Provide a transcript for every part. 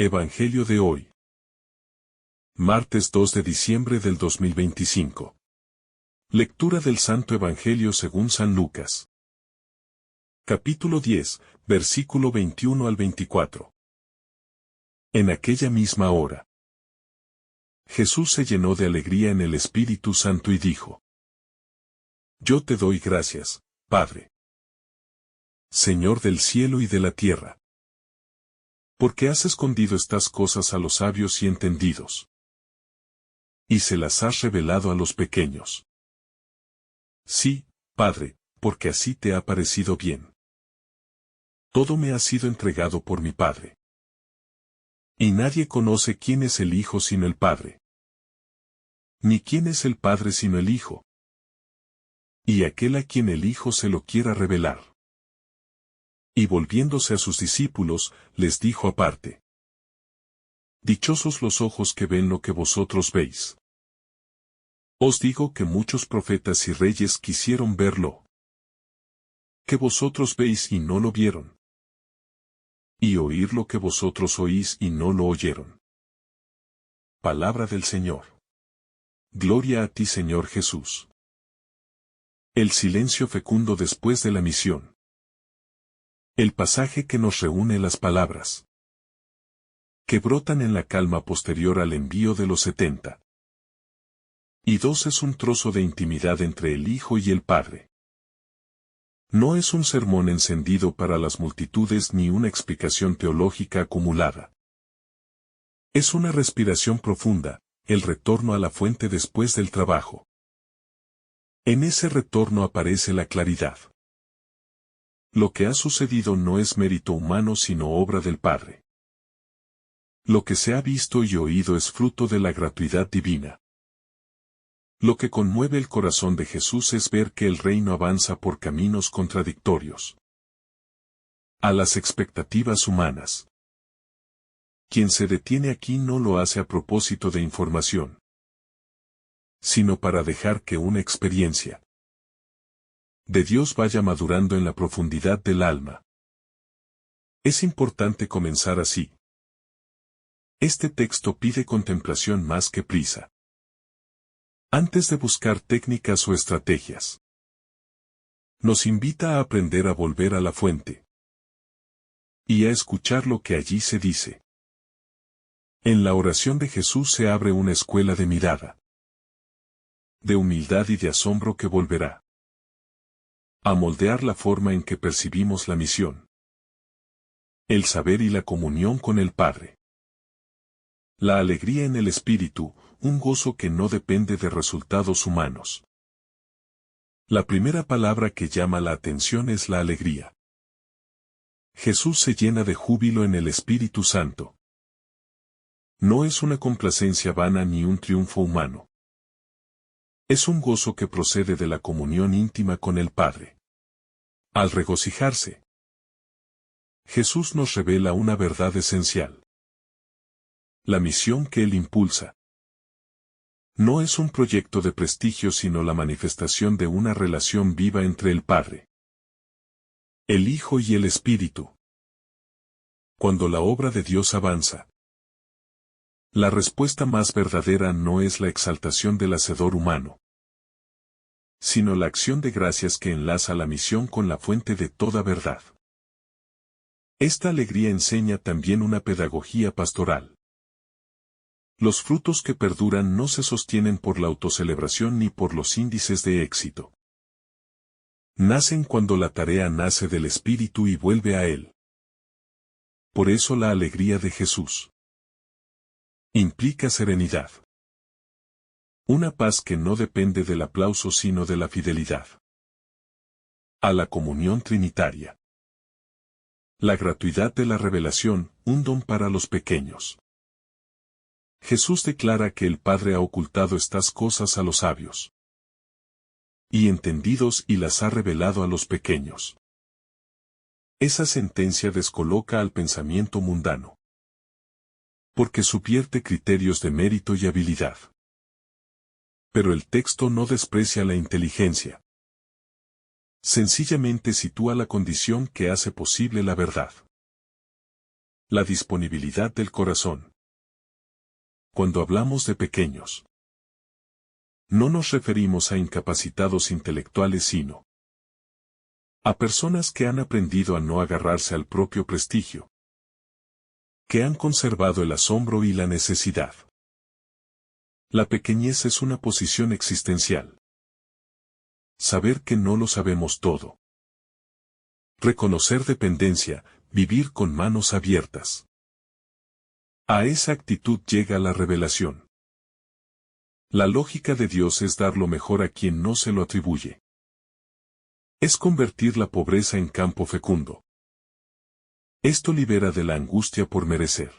Evangelio de hoy. Martes 2 de diciembre del 2025. Lectura del Santo Evangelio según San Lucas. Capítulo 10, versículo 21 al 24. En aquella misma hora, Jesús se llenó de alegría en el Espíritu Santo y dijo: Yo te doy gracias, Padre, Señor del cielo y de la tierra, porque has escondido estas cosas a los sabios y entendidos, y se las has revelado a los pequeños. Sí, Padre, porque así te ha parecido bien. Todo me ha sido entregado por mi Padre. Y nadie conoce quién es el Hijo sino el Padre, ni quién es el Padre sino el Hijo, y aquel a quien el Hijo se lo quiera revelar. Y volviéndose a sus discípulos, les dijo aparte: Dichosos los ojos que ven lo que vosotros veis. Os digo que muchos profetas y reyes quisieron verlo que vosotros veis y no lo vieron, y oír lo que vosotros oís y no lo oyeron. Palabra del Señor. Gloria a ti, Señor Jesús. El silencio fecundo después de la misión. El pasaje que nos reúne las palabras que brotan en la calma posterior al envío de los 70. Y 2 es un trozo de intimidad entre el Hijo y el Padre. No es un sermón encendido para las multitudes ni una explicación teológica acumulada. Es una respiración profunda, el retorno a la fuente después del trabajo. En ese retorno aparece la claridad. Lo que ha sucedido no es mérito humano sino obra del Padre. Lo que se ha visto y oído es fruto de la gratuidad divina. Lo que conmueve el corazón de Jesús es ver que el reino avanza por caminos contradictorios a las expectativas humanas. Quien se detiene aquí no lo hace a propósito de información, sino para dejar que una experiencia de Dios vaya madurando en la profundidad del alma. Es importante comenzar así. Este texto pide contemplación más que prisa. Antes de buscar técnicas o estrategias, nos invita a aprender a volver a la fuente y a escuchar lo que allí se dice. En la oración de Jesús se abre una escuela de mirada, de humildad y de asombro que volverá a moldear la forma en que percibimos la misión, el saber y la comunión con el Padre. La alegría en el Espíritu, un gozo que no depende de resultados humanos. La primera palabra que llama la atención es la alegría. Jesús se llena de júbilo en el Espíritu Santo. No es una complacencia vana ni un triunfo humano. Es un gozo que procede de la comunión íntima con el Padre. Al regocijarse, Jesús nos revela una verdad esencial. La misión que Él impulsa no es un proyecto de prestigio sino la manifestación de una relación viva entre el Padre, el Hijo y el Espíritu. Cuando la obra de Dios avanza, la respuesta más verdadera no es la exaltación del hacedor humano, sino la acción de gracias que enlaza la misión con la fuente de toda verdad. Esta alegría enseña también una pedagogía pastoral. Los frutos que perduran no se sostienen por la autocelebración ni por los índices de éxito. Nacen cuando la tarea nace del Espíritu y vuelve a Él. Por eso la alegría de Jesús implica serenidad. Una paz que no depende del aplauso sino de la fidelidad a la comunión trinitaria. La gratuidad de la revelación, un don para los pequeños. Jesús declara que el Padre ha ocultado estas cosas a los sabios y entendidos y las ha revelado a los pequeños. Esa sentencia descoloca al pensamiento mundano, porque subvierte criterios de mérito y habilidad. Pero el texto no desprecia la inteligencia. Sencillamente sitúa la condición que hace posible la verdad. La disponibilidad del corazón. Cuando hablamos de pequeños, no nos referimos a incapacitados intelectuales sino a personas que han aprendido a no agarrarse al propio prestigio, que han conservado el asombro y la necesidad. La pequeñez es una posición existencial. Saber que no lo sabemos todo. Reconocer dependencia, vivir con manos abiertas. A esa actitud llega la revelación. La lógica de Dios es dar lo mejor a quien no se lo atribuye. Es convertir la pobreza en campo fecundo. Esto libera de la angustia por merecer.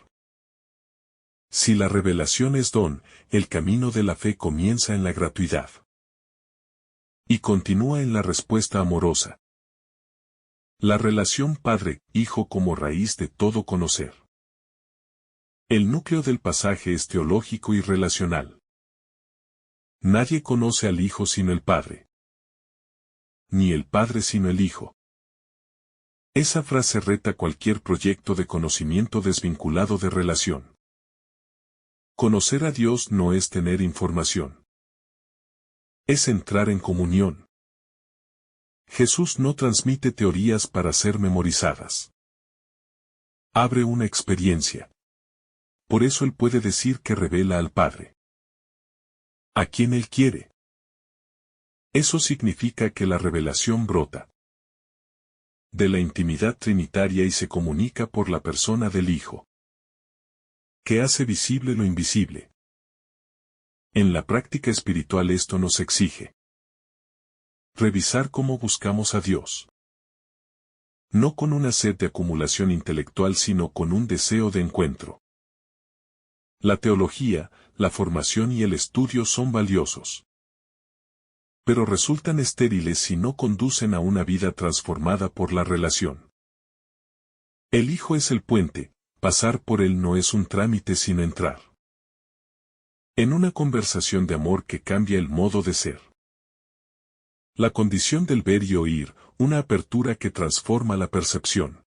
Si la revelación es don, el camino de la fe comienza en la gratuidad. Y continúa en la respuesta amorosa. La relación padre-hijo como raíz de todo conocer. El núcleo del pasaje es teológico y relacional. Nadie conoce al Hijo sino el Padre. Ni el Padre sino el Hijo. Esa frase reta cualquier proyecto de conocimiento desvinculado de relación. Conocer a Dios no es tener información. Es entrar en comunión. Jesús no transmite teorías para ser memorizadas. Abre una experiencia. Por eso Él puede decir que revela al Padre. A quien Él quiere. Eso significa que la revelación brota de la intimidad trinitaria y se comunica por la persona del Hijo, que hace visible lo invisible. En la práctica espiritual esto nos exige revisar cómo buscamos a Dios. No con una sed de acumulación intelectual sino con un deseo de encuentro. La teología, la formación y el estudio son valiosos. Pero resultan estériles si no conducen a una vida transformada por la relación. El Hijo es el puente, pasar por él no es un trámite sino entrar en una conversación de amor que cambia el modo de ser. La condición del ver y oír, una apertura que transforma la percepción.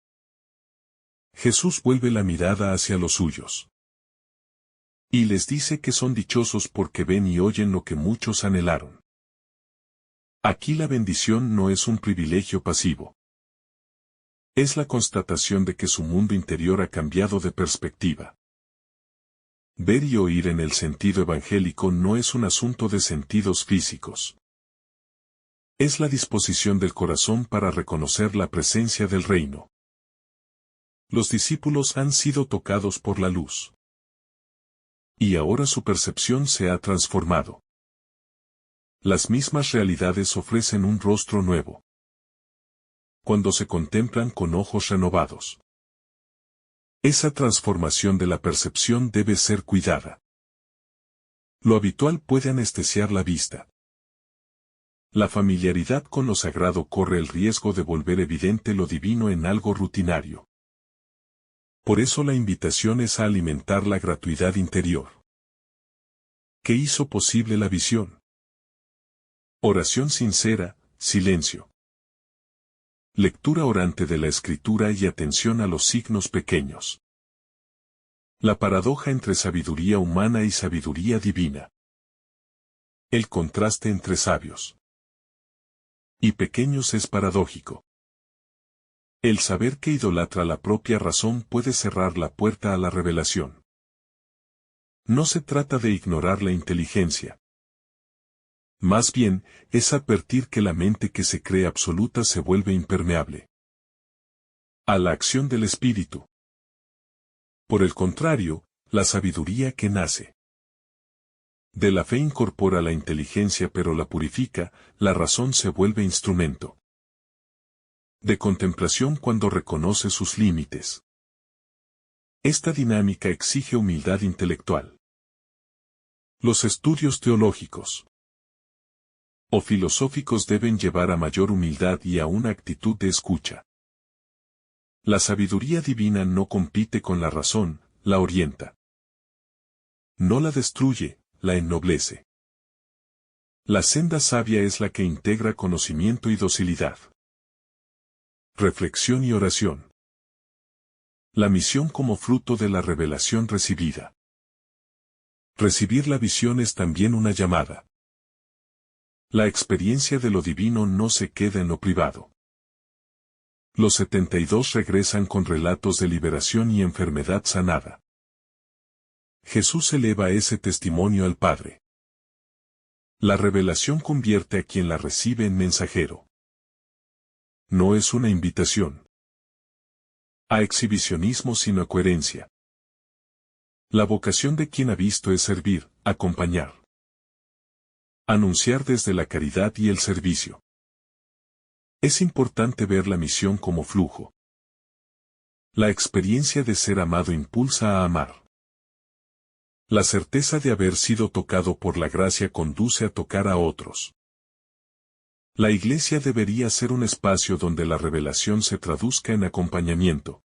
Jesús vuelve la mirada hacia los suyos. Y les dice que son dichosos porque ven y oyen lo que muchos anhelaron. Aquí la bendición no es un privilegio pasivo. Es la constatación de que su mundo interior ha cambiado de perspectiva. Ver y oír en el sentido evangélico no es un asunto de sentidos físicos. Es la disposición del corazón para reconocer la presencia del reino. Los discípulos han sido tocados por la luz. Y ahora su percepción se ha transformado. Las mismas realidades ofrecen un rostro nuevo. Cuando se contemplan con ojos renovados. Esa transformación de la percepción debe ser cuidada. Lo habitual puede anestesiar la vista. La familiaridad con lo sagrado corre el riesgo de volver evidente lo divino en algo rutinario. Por eso la invitación es a alimentar la gratuidad interior. ¿Qué hizo posible la visión? Oración sincera, silencio. Lectura orante de la Escritura y atención a los signos pequeños. La paradoja entre sabiduría humana y sabiduría divina. El contraste entre sabios y pequeños es paradójico. El saber que idolatra la propia razón puede cerrar la puerta a la revelación. No se trata de ignorar la inteligencia. Más bien, es advertir que la mente que se cree absoluta se vuelve impermeable a la acción del espíritu. Por el contrario, la sabiduría que nace de la fe incorpora la inteligencia pero la purifica, la razón se vuelve instrumento de contemplación cuando reconoce sus límites. Esta dinámica exige humildad intelectual. Los estudios teológicos o filosóficos deben llevar a mayor humildad y a una actitud de escucha. La sabiduría divina no compite con la razón, la orienta. No la destruye, la ennoblece. La senda sabia es la que integra conocimiento y docilidad. Reflexión y oración. La misión como fruto de la revelación recibida. Recibir la visión es también una llamada. La experiencia de lo divino no se queda en lo privado. Los 72 regresan con relatos de liberación y enfermedad sanada. Jesús eleva ese testimonio al Padre. La revelación convierte a quien la recibe en mensajero. No es una invitación a exhibicionismo sino a coherencia. La vocación de quien ha visto es servir, acompañar. Anunciar desde la caridad y el servicio. Es importante ver la misión como flujo. La experiencia de ser amado impulsa a amar. La certeza de haber sido tocado por la gracia conduce a tocar a otros. La Iglesia debería ser un espacio donde la revelación se traduzca en acompañamiento,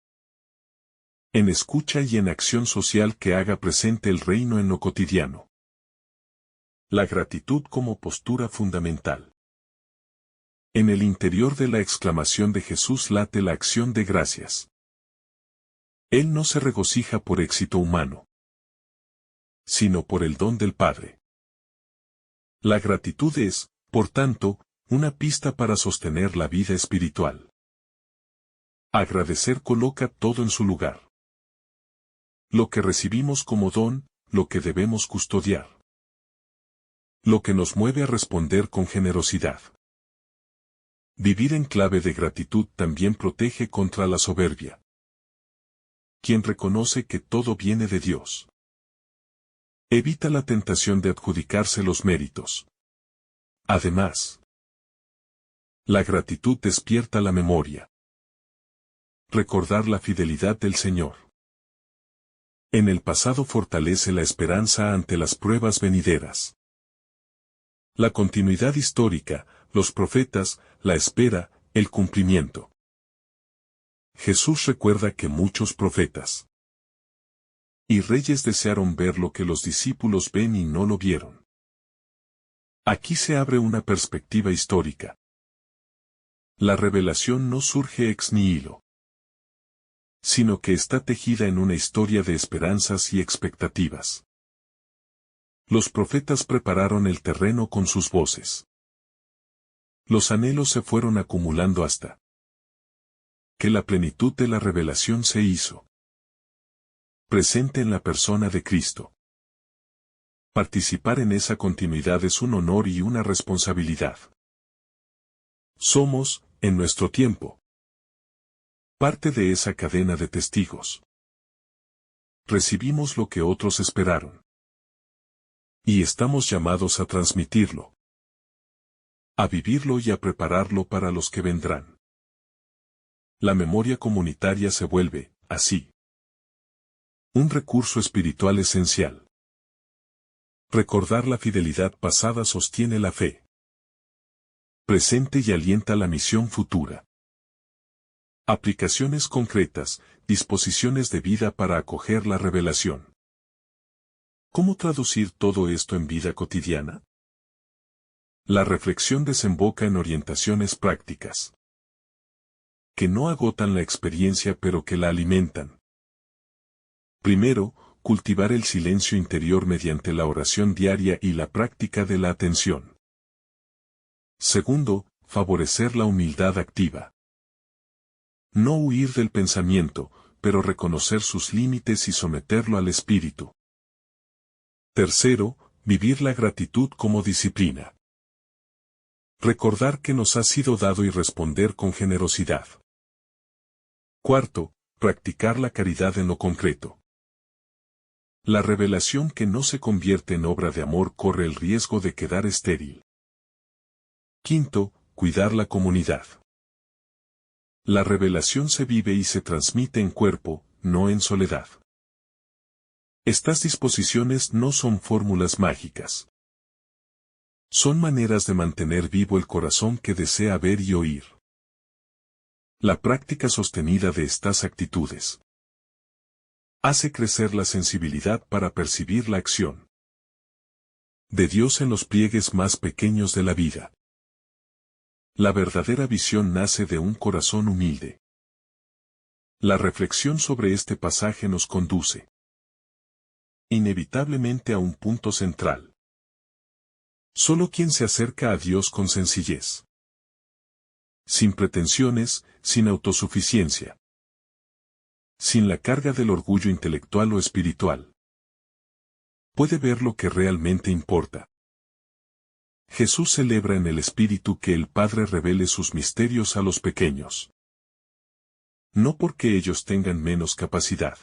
en escucha y en acción social que haga presente el reino en lo cotidiano. La gratitud como postura fundamental. En el interior de la exclamación de Jesús late la acción de gracias. Él no se regocija por éxito humano, sino por el don del Padre. La gratitud es, por tanto, una pista para sostener la vida espiritual. Agradecer coloca todo en su lugar. Lo que recibimos como don, lo que debemos custodiar. Lo que nos mueve a responder con generosidad. Vivir en clave de gratitud también protege contra la soberbia. Quien reconoce que todo viene de Dios, evita la tentación de adjudicarse los méritos. Además, la gratitud despierta la memoria. Recordar la fidelidad del Señor en el pasado fortalece la esperanza ante las pruebas venideras. La continuidad histórica, los profetas, la espera, el cumplimiento. Jesús recuerda que muchos profetas y reyes desearon ver lo que los discípulos ven y no lo vieron. Aquí se abre una perspectiva histórica. La revelación no surge ex nihilo, sino que está tejida en una historia de esperanzas y expectativas. Los profetas prepararon el terreno con sus voces. Los anhelos se fueron acumulando hasta que la plenitud de la revelación se hizo presente en la persona de Cristo. Participar en esa continuidad es un honor y una responsabilidad. Somos, en nuestro tiempo, parte de esa cadena de testigos. Recibimos lo que otros esperaron. Y estamos llamados a transmitirlo, a vivirlo y a prepararlo para los que vendrán. La memoria comunitaria se vuelve, así, un recurso espiritual esencial. Recordar la fidelidad pasada sostiene la fe presente y alienta la misión futura. Aplicaciones concretas, disposiciones de vida para acoger la revelación. ¿Cómo traducir todo esto en vida cotidiana? La reflexión desemboca en orientaciones prácticas que no agotan la experiencia pero que la alimentan. Primero, cultivar el silencio interior mediante la oración diaria y la práctica de la atención. Segundo, favorecer la humildad activa. No huir del pensamiento, pero reconocer sus límites y someterlo al espíritu. Tercero, vivir la gratitud como disciplina. Recordar que nos ha sido dado y responder con generosidad. Cuarto, practicar la caridad en lo concreto. La revelación que no se convierte en obra de amor corre el riesgo de quedar estéril. Quinto, cuidar la comunidad. La revelación se vive y se transmite en cuerpo, no en soledad. Estas disposiciones no son fórmulas mágicas. Son maneras de mantener vivo el corazón que desea ver y oír. La práctica sostenida de estas actitudes hace crecer la sensibilidad para percibir la acción de Dios en los pliegues más pequeños de la vida. La verdadera visión nace de un corazón humilde. La reflexión sobre este pasaje nos conduce inevitablemente a un punto central. Solo quien se acerca a Dios con sencillez, sin pretensiones, sin autosuficiencia, sin la carga del orgullo intelectual o espiritual, puede ver lo que realmente importa. Jesús celebra en el Espíritu que el Padre revele sus misterios a los pequeños. No porque ellos tengan menos capacidad,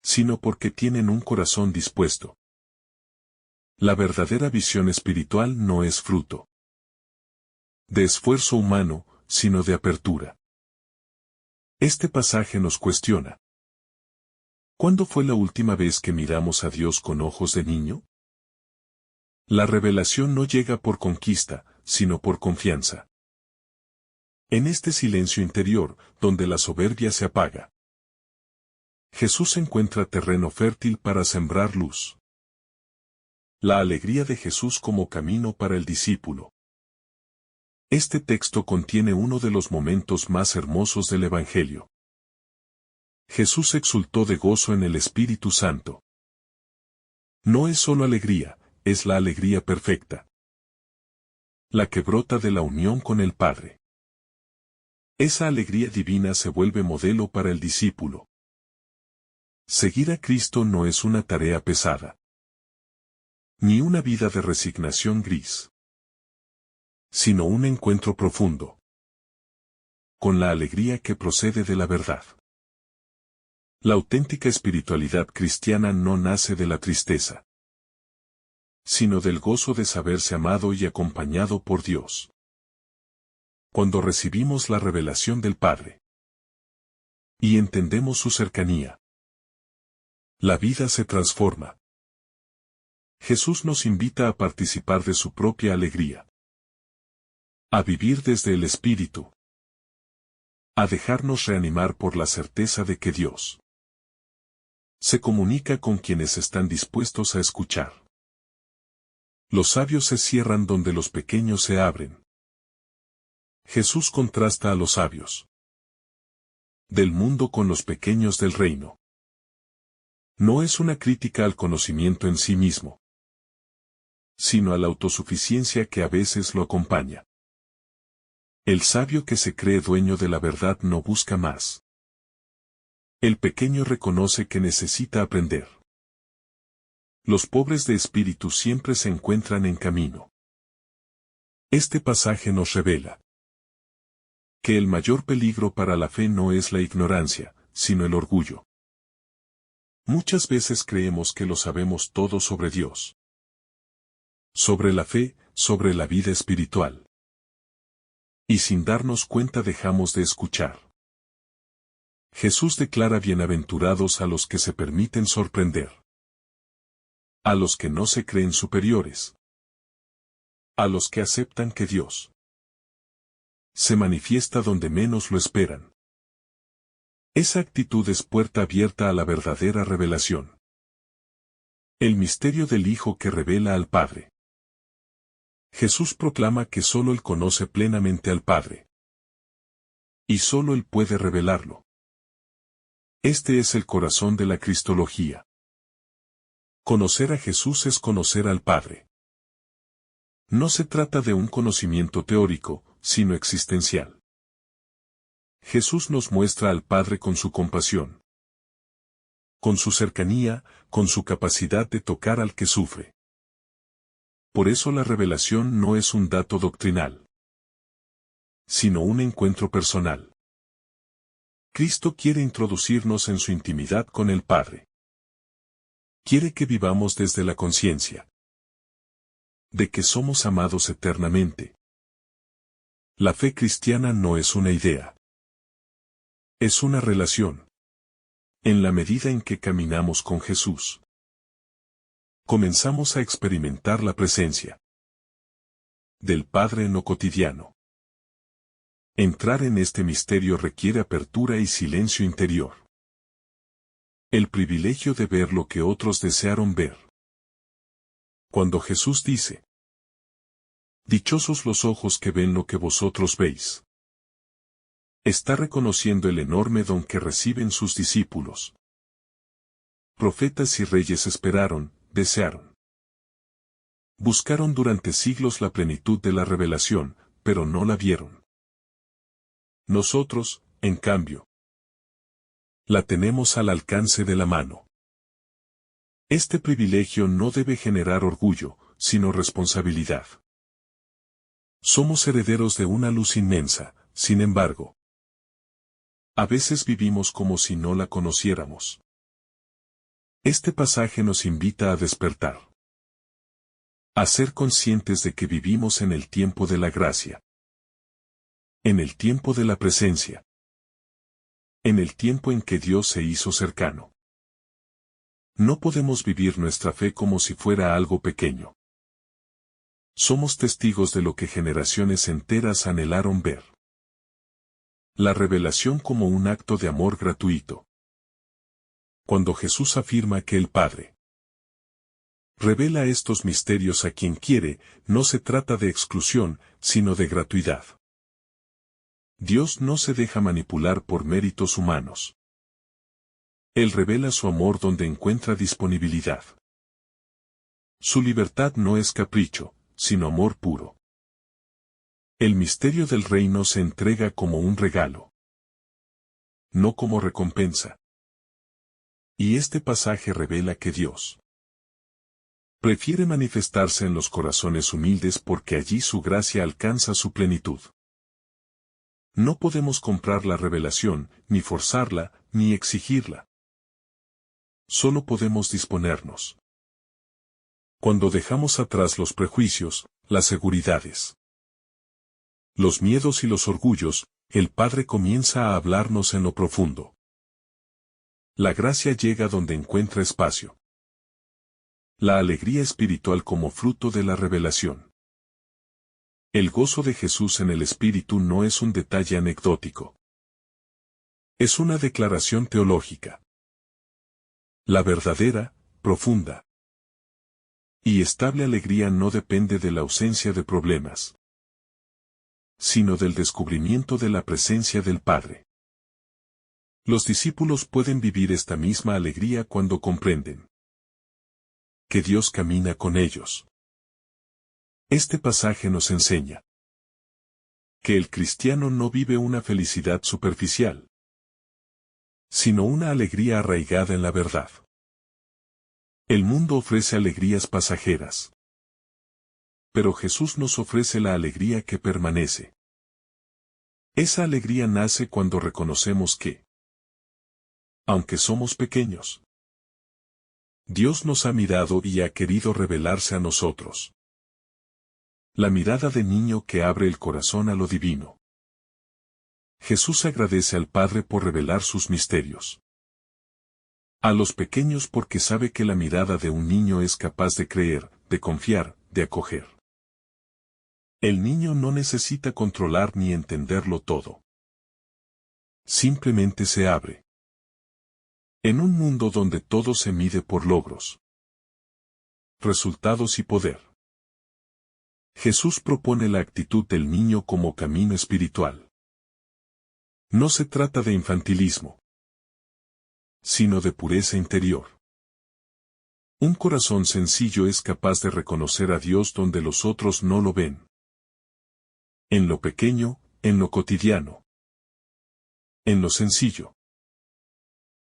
sino porque tienen un corazón dispuesto. La verdadera visión espiritual no es fruto de esfuerzo humano, sino de apertura. Este pasaje nos cuestiona: ¿cuándo fue la última vez que miramos a Dios con ojos de niño? La revelación no llega por conquista, sino por confianza. En este silencio interior, donde la soberbia se apaga, Jesús encuentra terreno fértil para sembrar luz. La alegría de Jesús como camino para el discípulo. Este texto contiene uno de los momentos más hermosos del Evangelio. Jesús exultó de gozo en el Espíritu Santo. No es solo alegría, es la alegría perfecta, la que brota de la unión con el Padre. Esa alegría divina se vuelve modelo para el discípulo. Seguir a Cristo no es una tarea pesada, ni una vida de resignación gris, sino un encuentro profundo con la alegría que procede de la verdad. La auténtica espiritualidad cristiana no nace de la tristeza, sino del gozo de saberse amado y acompañado por Dios. Cuando recibimos la revelación del Padre y entendemos su cercanía, la vida se transforma. Jesús nos invita a participar de su propia alegría, a vivir desde el Espíritu, a dejarnos reanimar por la certeza de que Dios se comunica con quienes están dispuestos a escuchar. Los sabios se cierran donde los pequeños se abren. Jesús contrasta a los sabios del mundo con los pequeños del reino. No es una crítica al conocimiento en sí mismo, sino a la autosuficiencia que a veces lo acompaña. El sabio que se cree dueño de la verdad no busca más. El pequeño reconoce que necesita aprender. Los pobres de espíritu siempre se encuentran en camino. Este pasaje nos revela que el mayor peligro para la fe no es la ignorancia, sino el orgullo. Muchas veces creemos que lo sabemos todo sobre Dios, sobre la fe, sobre la vida espiritual. Y sin darnos cuenta dejamos de escuchar. Jesús declara bienaventurados a los que se permiten sorprender, a los que no se creen superiores, a los que aceptan que Dios se manifiesta donde menos lo esperan. Esa actitud es puerta abierta a la verdadera revelación. El misterio del Hijo que revela al Padre. Jesús proclama que solo Él conoce plenamente al Padre. Y solo Él puede revelarlo. Este es el corazón de la cristología. Conocer a Jesús es conocer al Padre. No se trata de un conocimiento teórico, sino existencial. Jesús nos muestra al Padre con su compasión, con su cercanía, con su capacidad de tocar al que sufre. Por eso la revelación no es un dato doctrinal, sino un encuentro personal. Cristo quiere introducirnos en su intimidad con el Padre. Quiere que vivamos desde la conciencia de que somos amados eternamente. La fe cristiana no es una idea. Es una relación. En la medida en que caminamos con Jesús, comenzamos a experimentar la presencia del Padre en lo cotidiano. Entrar en este misterio requiere apertura y silencio interior. El privilegio de ver lo que otros desearon ver. Cuando Jesús dice: dichosos los ojos que ven lo que vosotros veis, Está reconociendo el enorme don que reciben sus discípulos. Profetas y reyes esperaron, desearon. Buscaron durante siglos la plenitud de la revelación, pero no la vieron. Nosotros, en cambio, la tenemos al alcance de la mano. Este privilegio no debe generar orgullo, sino responsabilidad. Somos herederos de una luz inmensa, sin embargo. A veces vivimos como si no la conociéramos. Este pasaje nos invita a despertar. A ser conscientes de que vivimos en el tiempo de la gracia. En el tiempo de la presencia. En el tiempo en que Dios se hizo cercano. No podemos vivir nuestra fe como si fuera algo pequeño. Somos testigos de lo que generaciones enteras anhelaron ver. La revelación como un acto de amor gratuito. Cuando Jesús afirma que el Padre revela estos misterios a quien quiere, no se trata de exclusión, sino de gratuidad. Dios no se deja manipular por méritos humanos. Él revela su amor donde encuentra disponibilidad. Su libertad no es capricho, sino amor puro. El misterio del reino se entrega como un regalo, no como recompensa. Y este pasaje revela que Dios prefiere manifestarse en los corazones humildes porque allí su gracia alcanza su plenitud. No podemos comprar la revelación, ni forzarla, ni exigirla. Solo podemos disponernos. Cuando dejamos atrás los prejuicios, las seguridades, los miedos y los orgullos, el Padre comienza a hablarnos en lo profundo. La gracia llega donde encuentra espacio. La alegría espiritual como fruto de la revelación. El gozo de Jesús en el Espíritu no es un detalle anecdótico. Es una declaración teológica. La verdadera, profunda y estable alegría no depende de la ausencia de problemas, sino del descubrimiento de la presencia del Padre. Los discípulos pueden vivir esta misma alegría cuando comprenden que Dios camina con ellos. Este pasaje nos enseña que el cristiano no vive una felicidad superficial, sino una alegría arraigada en la verdad. El mundo ofrece alegrías pasajeras, pero Jesús nos ofrece la alegría que permanece. Esa alegría nace cuando reconocemos que, aunque somos pequeños, Dios nos ha mirado y ha querido revelarse a nosotros. La mirada de niño que abre el corazón a lo divino. Jesús agradece al Padre por revelar sus misterios. A los pequeños porque sabe que la mirada de un niño es capaz de creer, de confiar, de acoger. El niño no necesita controlar ni entenderlo todo. Simplemente se abre. En un mundo donde todo se mide por logros, resultados y poder, Jesús propone la actitud del niño como camino espiritual. No se trata de infantilismo, sino de pureza interior. Un corazón sencillo es capaz de reconocer a Dios donde los otros no lo ven. En lo pequeño, en lo cotidiano, en lo sencillo.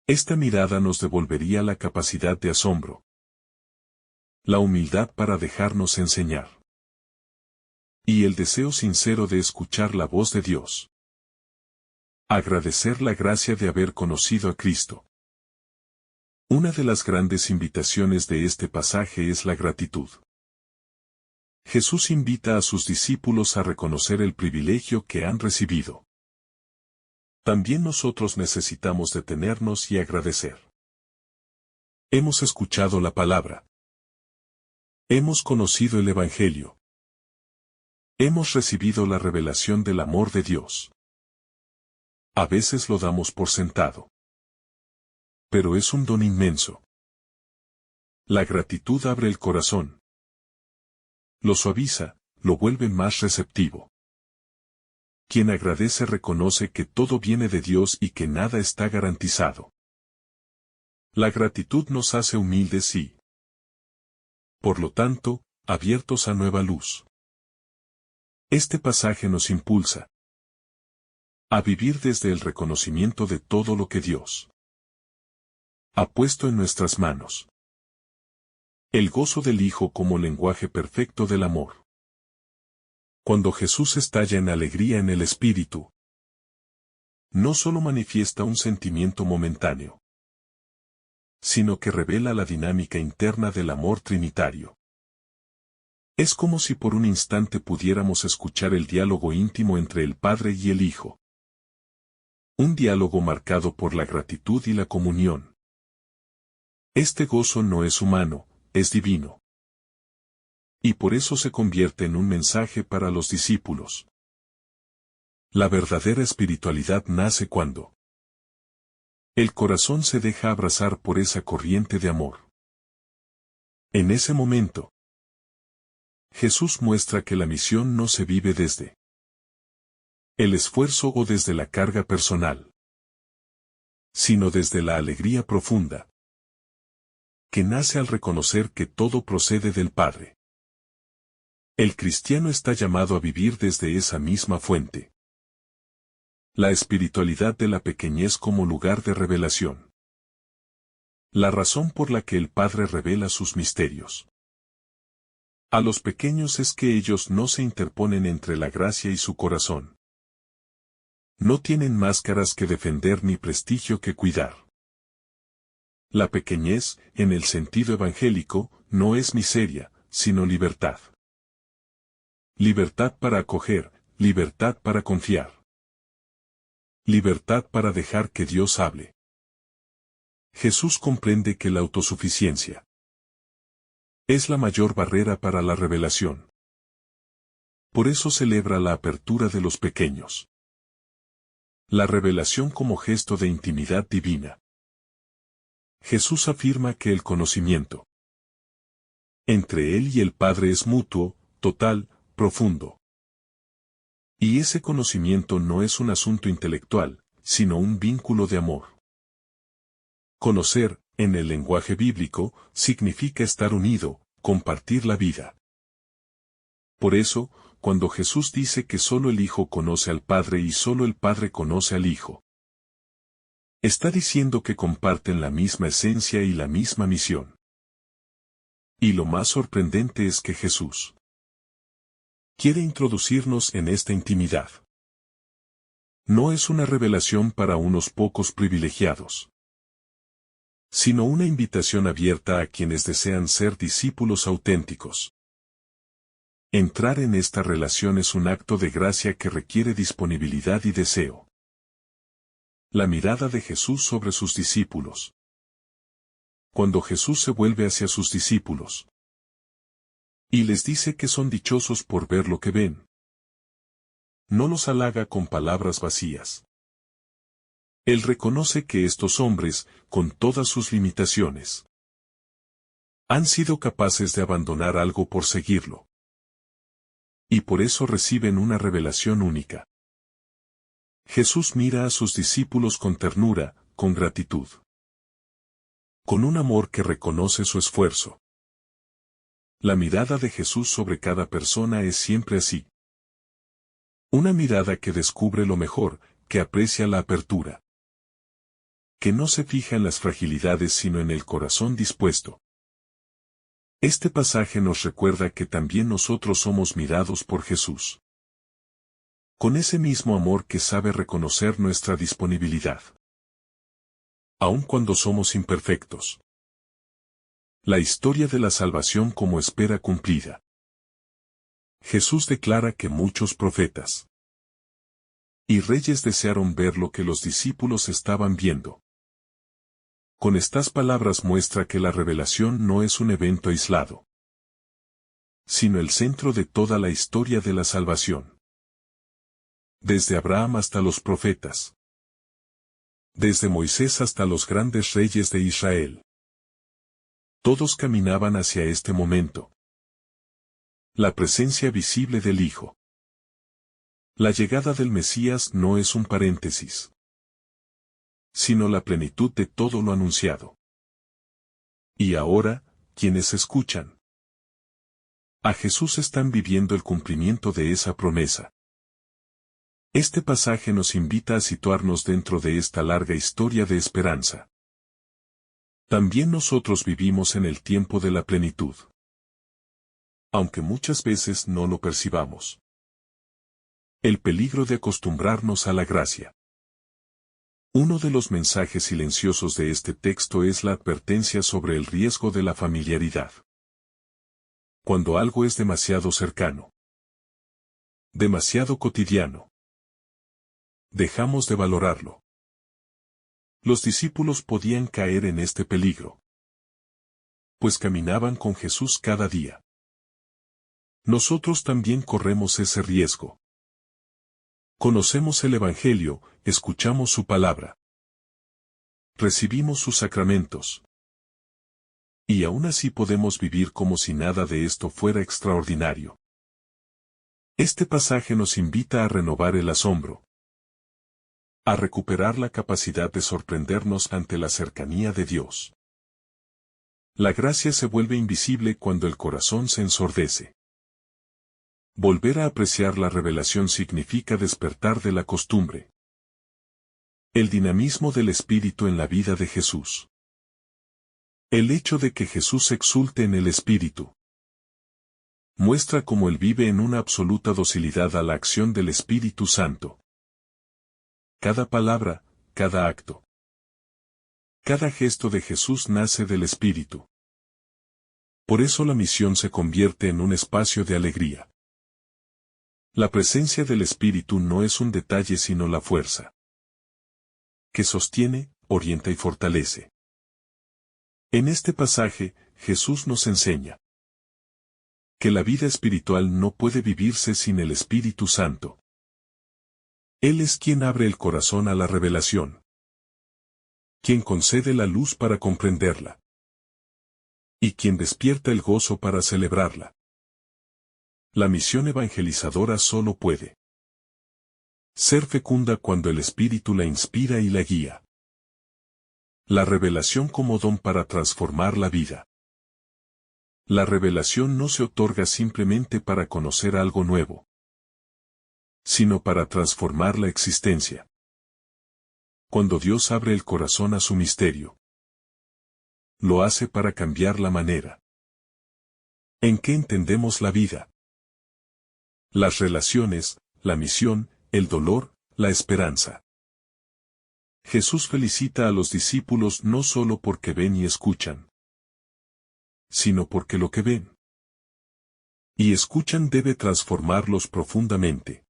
Esta mirada nos devolvería la capacidad de asombro, la humildad para dejarnos enseñar, y el deseo sincero de escuchar la voz de Dios. Agradecer la gracia de haber conocido a Cristo. Una de las grandes invitaciones de este pasaje es la gratitud. Jesús invita a sus discípulos a reconocer el privilegio que han recibido. También nosotros necesitamos detenernos y agradecer. Hemos escuchado la palabra. Hemos conocido el Evangelio. Hemos recibido la revelación del amor de Dios. A veces lo damos por sentado. Pero es un don inmenso. La gratitud abre el corazón. Lo suaviza, lo vuelve más receptivo. Quien agradece reconoce que todo viene de Dios y que nada está garantizado. La gratitud nos hace humildes y, por lo tanto, abiertos a nueva luz. Este pasaje nos impulsa a vivir desde el reconocimiento de todo lo que Dios ha puesto en nuestras manos. El gozo del Hijo como lenguaje perfecto del amor. Cuando Jesús estalla en alegría en el Espíritu, no solo manifiesta un sentimiento momentáneo, sino que revela la dinámica interna del amor trinitario. Es como si por un instante pudiéramos escuchar el diálogo íntimo entre el Padre y el Hijo. Un diálogo marcado por la gratitud y la comunión. Este gozo no es humano, es divino. Y por eso se convierte en un mensaje para los discípulos. La verdadera espiritualidad nace cuando el corazón se deja abrazar por esa corriente de amor. En ese momento, Jesús muestra que la misión no se vive desde el esfuerzo o desde la carga personal, sino desde la alegría profunda, que nace al reconocer que todo procede del Padre. El cristiano está llamado a vivir desde esa misma fuente. La espiritualidad de la pequeñez como lugar de revelación. La razón por la que el Padre revela sus misterios a los pequeños es que ellos no se interponen entre la gracia y su corazón. No tienen máscaras que defender ni prestigio que cuidar. La pequeñez, en el sentido evangélico, no es miseria, sino libertad. Libertad para acoger, libertad para confiar. Libertad para dejar que Dios hable. Jesús comprende que la autosuficiencia es la mayor barrera para la revelación. Por eso celebra la apertura de los pequeños. La revelación como gesto de intimidad divina. Jesús afirma que el conocimiento entre Él y el Padre es mutuo, total, profundo. Y ese conocimiento no es un asunto intelectual, sino un vínculo de amor. Conocer, en el lenguaje bíblico, significa estar unido, compartir la vida. Por eso, cuando Jesús dice que solo el Hijo conoce al Padre y solo el Padre conoce al Hijo, está diciendo que comparten la misma esencia y la misma misión. Y lo más sorprendente es que Jesús quiere introducirnos en esta intimidad. No es una revelación para unos pocos privilegiados, sino una invitación abierta a quienes desean ser discípulos auténticos. Entrar en esta relación es un acto de gracia que requiere disponibilidad y deseo. La mirada de Jesús sobre sus discípulos. Cuando Jesús se vuelve hacia sus discípulos y les dice que son dichosos por ver lo que ven, no los halaga con palabras vacías. Él reconoce que estos hombres, con todas sus limitaciones, han sido capaces de abandonar algo por seguirlo. Y por eso reciben una revelación única. Jesús mira a sus discípulos con ternura, con gratitud. Con un amor que reconoce su esfuerzo. La mirada de Jesús sobre cada persona es siempre así. Una mirada que descubre lo mejor, que aprecia la apertura. Que no se fija en las fragilidades sino en el corazón dispuesto. Este pasaje nos recuerda que también nosotros somos mirados por Jesús. Con ese mismo amor que sabe reconocer nuestra disponibilidad. Aun cuando somos imperfectos. La historia de la salvación como espera cumplida. Jesús declara que muchos profetas y reyes desearon ver lo que los discípulos estaban viendo. Con estas palabras muestra que la revelación no es un evento aislado, sino el centro de toda la historia de la salvación. Desde Abraham hasta los profetas. Desde Moisés hasta los grandes reyes de Israel. Todos caminaban hacia este momento. La presencia visible del Hijo. La llegada del Mesías no es un paréntesis, sino la plenitud de todo lo anunciado. Y ahora, quienes escuchan a Jesús están viviendo el cumplimiento de esa promesa. Este pasaje nos invita a situarnos dentro de esta larga historia de esperanza. También nosotros vivimos en el tiempo de la plenitud, aunque muchas veces no lo percibamos. El peligro de acostumbrarnos a la gracia. Uno de los mensajes silenciosos de este texto es la advertencia sobre el riesgo de la familiaridad. Cuando algo es demasiado cercano, demasiado cotidiano, dejamos de valorarlo. Los discípulos podían caer en este peligro, pues caminaban con Jesús cada día. Nosotros también corremos ese riesgo. Conocemos el Evangelio, escuchamos su palabra, recibimos sus sacramentos, y aún así podemos vivir como si nada de esto fuera extraordinario. Este pasaje nos invita a renovar el asombro, a recuperar la capacidad de sorprendernos ante la cercanía de Dios. La gracia se vuelve invisible cuando el corazón se ensordece. Volver a apreciar la revelación significa despertar de la costumbre. El dinamismo del Espíritu en la vida de Jesús. El hecho de que Jesús exulte en el Espíritu muestra cómo Él vive en una absoluta docilidad a la acción del Espíritu Santo. Cada palabra, cada acto, cada gesto de Jesús nace del Espíritu. Por eso la misión se convierte en un espacio de alegría. La presencia del Espíritu no es un detalle sino la fuerza que sostiene, orienta y fortalece. En este pasaje, Jesús nos enseña que la vida espiritual no puede vivirse sin el Espíritu Santo. Él es quien abre el corazón a la revelación, quien concede la luz para comprenderla, y quien despierta el gozo para celebrarla. La misión evangelizadora solo puede ser fecunda cuando el Espíritu la inspira y la guía. La revelación como don para transformar la vida. La revelación no se otorga simplemente para conocer algo nuevo, sino para transformar la existencia. Cuando Dios abre el corazón a su misterio, lo hace para cambiar la manera en que entendemos la vida, las relaciones, la misión, el dolor, la esperanza. Jesús felicita a los discípulos no solo porque ven y escuchan, sino porque lo que ven y escuchan debe transformarlos profundamente.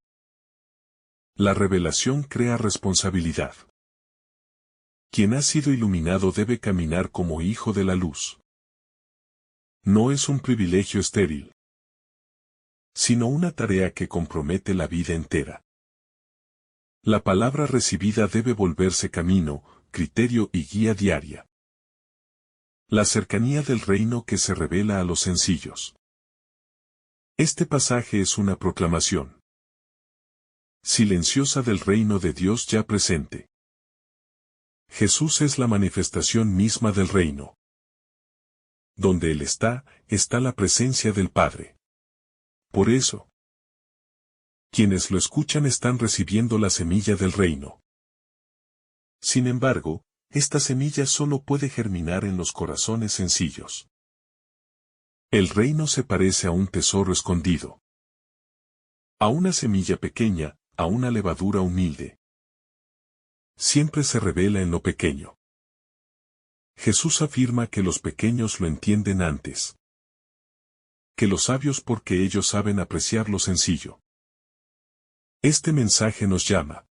La revelación crea responsabilidad. Quien ha sido iluminado debe caminar como hijo de la luz. No es un privilegio estéril, sino una tarea que compromete la vida entera. La palabra recibida debe volverse camino, criterio y guía diaria. La cercanía del reino que se revela a los sencillos. Este pasaje es una proclamación silenciosa del reino de Dios ya presente. Jesús es la manifestación misma del reino. Donde Él está, está la presencia del Padre. Por eso, quienes lo escuchan están recibiendo la semilla del reino. Sin embargo, esta semilla solo puede germinar en los corazones sencillos. El reino se parece a un tesoro escondido, a una semilla pequeña, a una levadura humilde. Siempre se revela en lo pequeño. Jesús afirma que los pequeños lo entienden antes que los sabios porque ellos saben apreciar lo sencillo. Este mensaje nos llama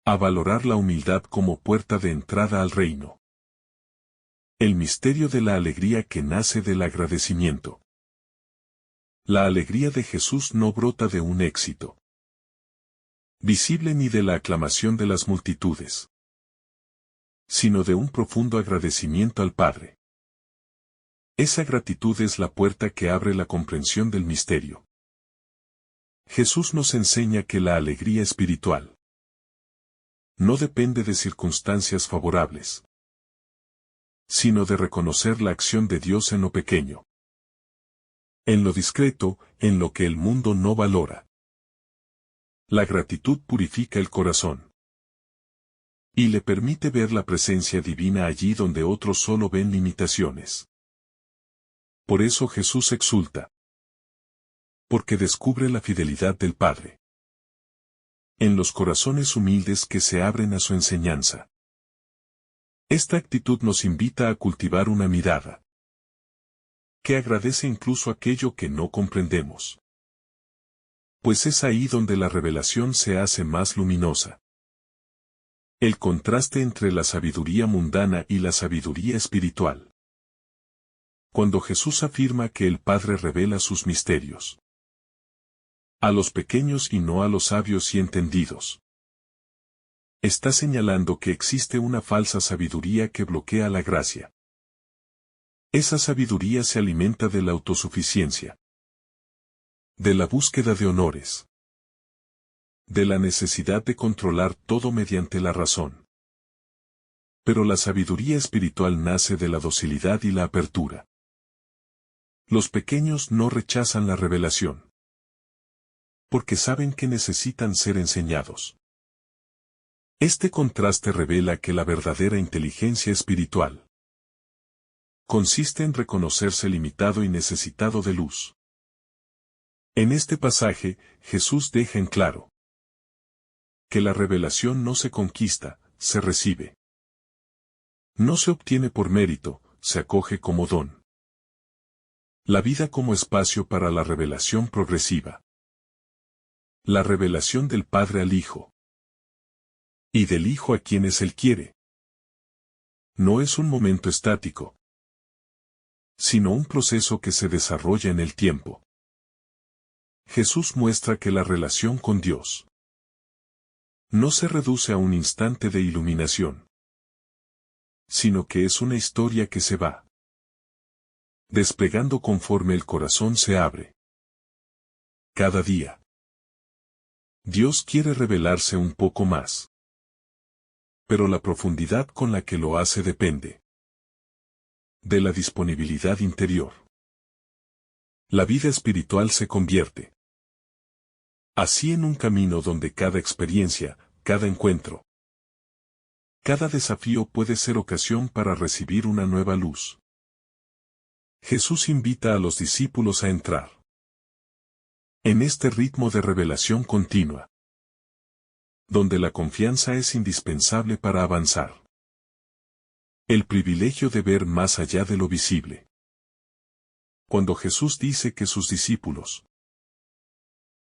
a valorar la humildad como puerta de entrada al reino. El misterio de la alegría que nace del agradecimiento. La alegría de Jesús no brota de un éxito visible ni de la aclamación de las multitudes, sino de un profundo agradecimiento al Padre. Esa gratitud es la puerta que abre la comprensión del misterio. Jesús nos enseña que la alegría espiritual no depende de circunstancias favorables, sino de reconocer la acción de Dios en lo pequeño, en lo discreto, en lo que el mundo no valora. La gratitud purifica el corazón y le permite ver la presencia divina allí donde otros solo ven limitaciones. Por eso Jesús exulta, porque descubre la fidelidad del Padre en los corazones humildes que se abren a su enseñanza. Esta actitud nos invita a cultivar una mirada que agradece incluso aquello que no comprendemos, pues es ahí donde la revelación se hace más luminosa. El contraste entre la sabiduría mundana y la sabiduría espiritual. Cuando Jesús afirma que el Padre revela sus misterios a los pequeños y no a los sabios y entendidos, está señalando que existe una falsa sabiduría que bloquea la gracia. Esa sabiduría se alimenta de la autosuficiencia, de la búsqueda de honores, de la necesidad de controlar todo mediante la razón. Pero la sabiduría espiritual nace de la docilidad y la apertura. Los pequeños no rechazan la revelación, porque saben que necesitan ser enseñados. Este contraste revela que la verdadera inteligencia espiritual consiste en reconocerse limitado y necesitado de luz. En este pasaje, Jesús deja en claro que la revelación no se conquista, se recibe. No se obtiene por mérito, se acoge como don. La vida como espacio para la revelación progresiva. La revelación del Padre al Hijo. Y del Hijo a quienes Él quiere. No es un momento estático, sino un proceso que se desarrolla en el tiempo. Jesús muestra que la relación con Dios no se reduce a un instante de iluminación, sino que es una historia que se va desplegando conforme el corazón se abre. Cada día, Dios quiere revelarse un poco más, pero la profundidad con la que lo hace depende de la disponibilidad interior. La vida espiritual se convierte así en un camino donde cada experiencia, cada encuentro, cada desafío puede ser ocasión para recibir una nueva luz. Jesús invita a los discípulos a entrar en este ritmo de revelación continua, donde la confianza es indispensable para avanzar. El privilegio de ver más allá de lo visible. Cuando Jesús dice que sus discípulos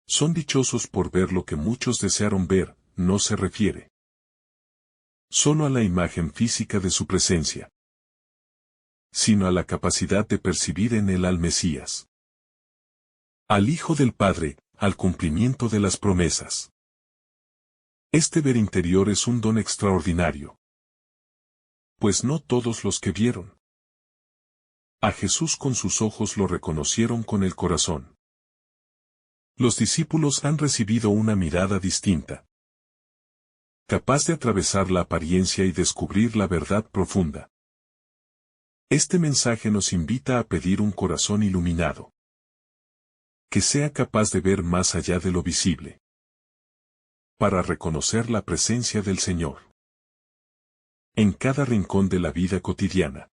son dichosos por ver lo que muchos desearon ver, no se refiere solo a la imagen física de su presencia, sino a la capacidad de percibir en él al Mesías, al Hijo del Padre, al cumplimiento de las promesas. Este ver interior es un don extraordinario, pues no todos los que vieron a Jesús con sus ojos lo reconocieron con el corazón. Los discípulos han recibido una mirada distinta, capaz de atravesar la apariencia y descubrir la verdad profunda. Este mensaje nos invita a pedir un corazón iluminado, que sea capaz de ver más allá de lo visible, para reconocer la presencia del Señor en cada rincón de la vida cotidiana.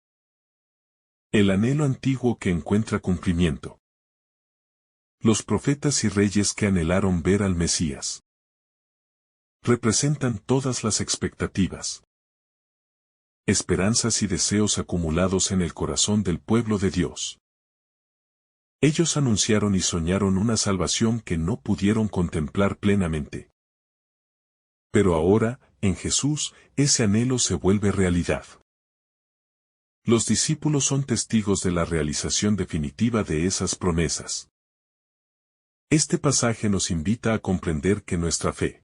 El anhelo antiguo que encuentra cumplimiento. Los profetas y reyes que anhelaron ver al Mesías representan todas las expectativas, esperanzas y deseos acumulados en el corazón del pueblo de Dios. Ellos anunciaron y soñaron una salvación que no pudieron contemplar plenamente. Pero ahora, en Jesús, ese anhelo se vuelve realidad. Los discípulos son testigos de la realización definitiva de esas promesas. Este pasaje nos invita a comprender que nuestra fe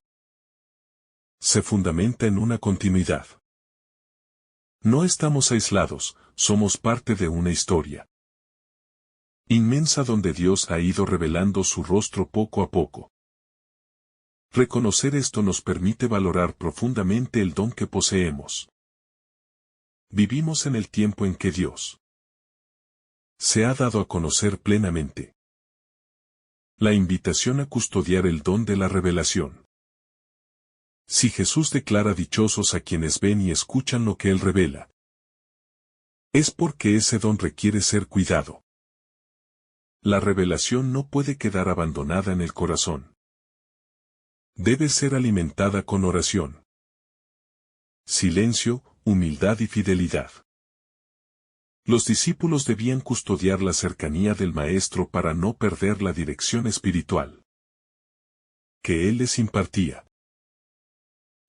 se fundamenta en una continuidad. No estamos aislados, somos parte de una historia inmensa donde Dios ha ido revelando su rostro poco a poco. Reconocer esto nos permite valorar profundamente el don que poseemos. Vivimos en el tiempo en que Dios se ha dado a conocer plenamente. La invitación a custodiar el don de la revelación. Si Jesús declara dichosos a quienes ven y escuchan lo que Él revela, es porque ese don requiere ser cuidado. La revelación no puede quedar abandonada en el corazón. Debe ser alimentada con oración, silencio, humildad y fidelidad. Los discípulos debían custodiar la cercanía del Maestro para no perder la dirección espiritual que Él les impartía.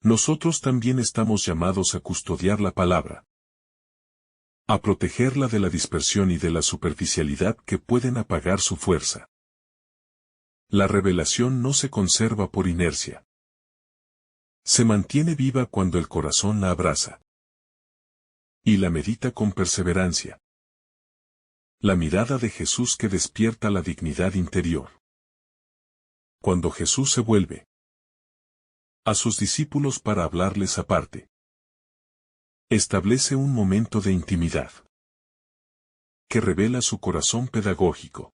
Nosotros también estamos llamados a custodiar la palabra, a protegerla de la dispersión y de la superficialidad que pueden apagar su fuerza. La revelación no se conserva por inercia. Se mantiene viva cuando el corazón la abraza y la medita con perseverancia. La mirada de Jesús que despierta la dignidad interior. Cuando Jesús se vuelve a sus discípulos para hablarles aparte, establece un momento de intimidad que revela su corazón pedagógico.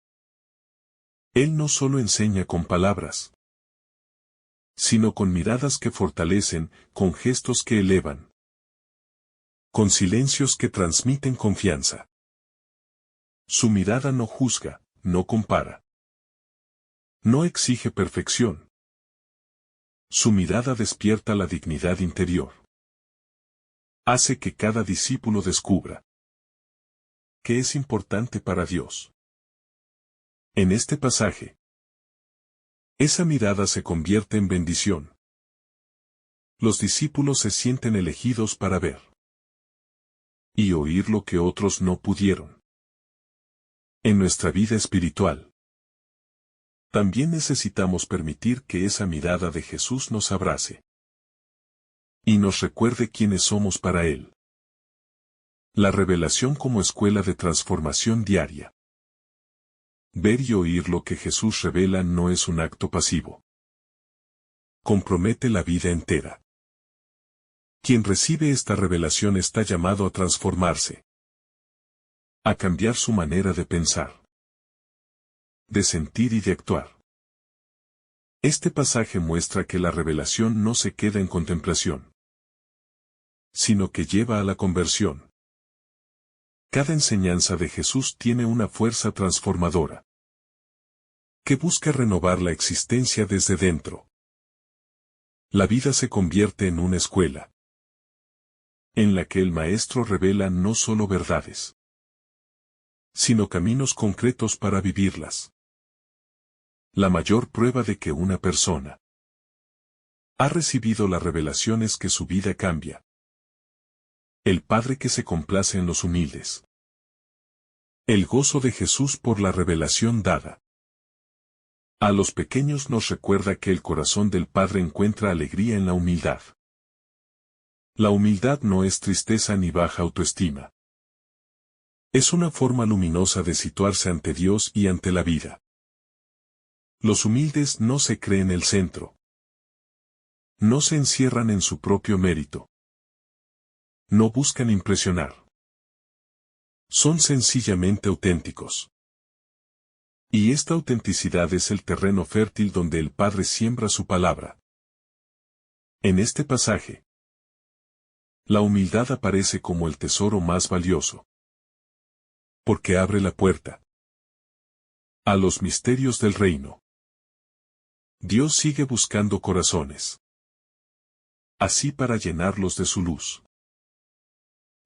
Él no solo enseña con palabras, sino con miradas que fortalecen, con gestos que elevan, con silencios que transmiten confianza. Su mirada no juzga, no compara, no exige perfección. Su mirada despierta la dignidad interior. Hace que cada discípulo descubra que es importante para Dios. En este pasaje, esa mirada se convierte en bendición. Los discípulos se sienten elegidos para ver y oír lo que otros no pudieron. En nuestra vida espiritual, también necesitamos permitir que esa mirada de Jesús nos abrace y nos recuerde quiénes somos para Él. La revelación como escuela de transformación diaria. Ver y oír lo que Jesús revela no es un acto pasivo. Compromete la vida entera. Quien recibe esta revelación está llamado a transformarse, a cambiar su manera de pensar, de sentir y de actuar. Este pasaje muestra que la revelación no se queda en contemplación, sino que lleva a la conversión. Cada enseñanza de Jesús tiene una fuerza transformadora, que busca renovar la existencia desde dentro. La vida se convierte en una escuela, en la que el Maestro revela no solo verdades, sino caminos concretos para vivirlas. La mayor prueba de que una persona ha recibido la revelación es que su vida cambia. El Padre que se complace en los humildes. El gozo de Jesús por la revelación dada a los pequeños nos recuerda que el corazón del Padre encuentra alegría en la humildad. La humildad no es tristeza ni baja autoestima. Es una forma luminosa de situarse ante Dios y ante la vida. Los humildes no se creen el centro. No se encierran en su propio mérito. No buscan impresionar. Son sencillamente auténticos. Y esta autenticidad es el terreno fértil donde el Padre siembra su palabra. En este pasaje, la humildad aparece como el tesoro más valioso, porque abre la puerta a los misterios del reino. Dios sigue buscando corazones, así para llenarlos de su luz.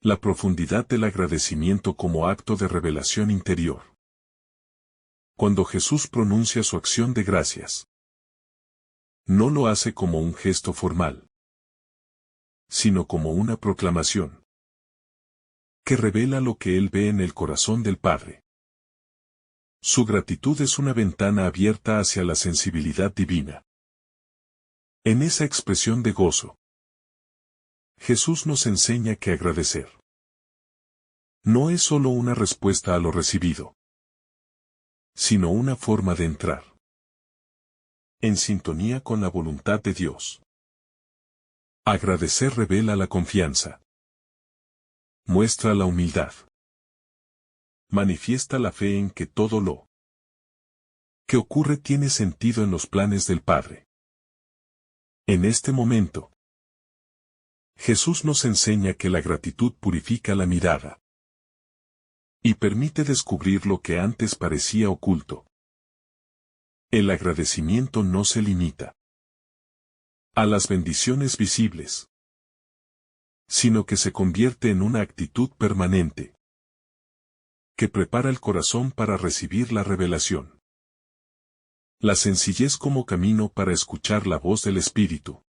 La profundidad del agradecimiento como acto de revelación interior. Cuando Jesús pronuncia su acción de gracias, no lo hace como un gesto formal, sino como una proclamación que revela lo que Él ve en el corazón del Padre. Su gratitud es una ventana abierta hacia la sensibilidad divina. En esa expresión de gozo, Jesús nos enseña que agradecer no es solo una respuesta a lo recibido, sino una forma de entrar en sintonía con la voluntad de Dios. Agradecer revela la confianza. Muestra la humildad. Manifiesta la fe en que todo lo que ocurre tiene sentido en los planes del Padre. En este momento, Jesús nos enseña que la gratitud purifica la mirada y permite descubrir lo que antes parecía oculto. El agradecimiento no se limita a las bendiciones visibles, sino que se convierte en una actitud permanente que prepara el corazón para recibir la revelación. La sencillez como camino para escuchar la voz del Espíritu.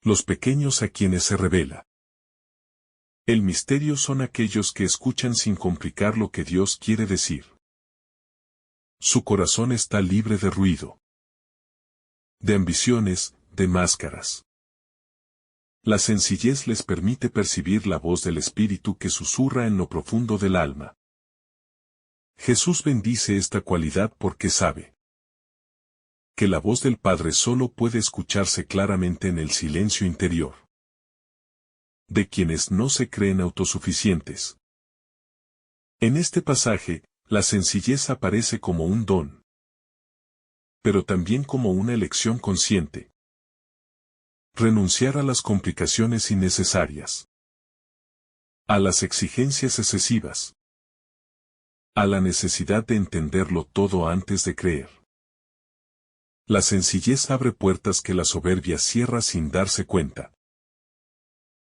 Los pequeños a quienes se revela el misterio son aquellos que escuchan sin complicar lo que Dios quiere decir. Su corazón está libre de ruido, de ambiciones, de máscaras. La sencillez les permite percibir la voz del Espíritu que susurra en lo profundo del alma. Jesús bendice esta cualidad porque sabe que la voz del Padre solo puede escucharse claramente en el silencio interior de quienes no se creen autosuficientes. En este pasaje, la sencillez aparece como un don, pero también como una elección consciente. Renunciar a las complicaciones innecesarias, a las exigencias excesivas, a la necesidad de entenderlo todo antes de creer. La sencillez abre puertas que la soberbia cierra sin darse cuenta.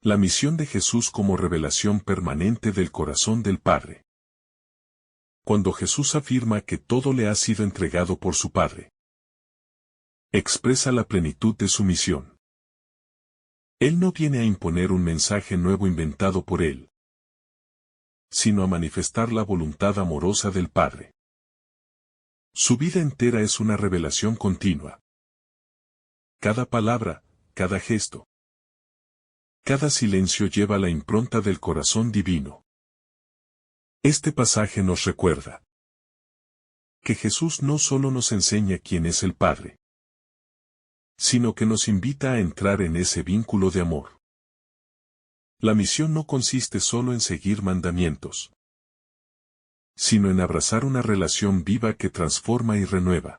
La misión de Jesús como revelación permanente del corazón del Padre. Cuando Jesús afirma que todo le ha sido entregado por su Padre, expresa la plenitud de su misión. Él no viene a imponer un mensaje nuevo inventado por él, sino a manifestar la voluntad amorosa del Padre. Su vida entera es una revelación continua. Cada palabra, cada gesto, cada silencio lleva la impronta del corazón divino. Este pasaje nos recuerda que Jesús no solo nos enseña quién es el Padre, sino que nos invita a entrar en ese vínculo de amor. La misión no consiste solo en seguir mandamientos, sino en abrazar una relación viva que transforma y renueva.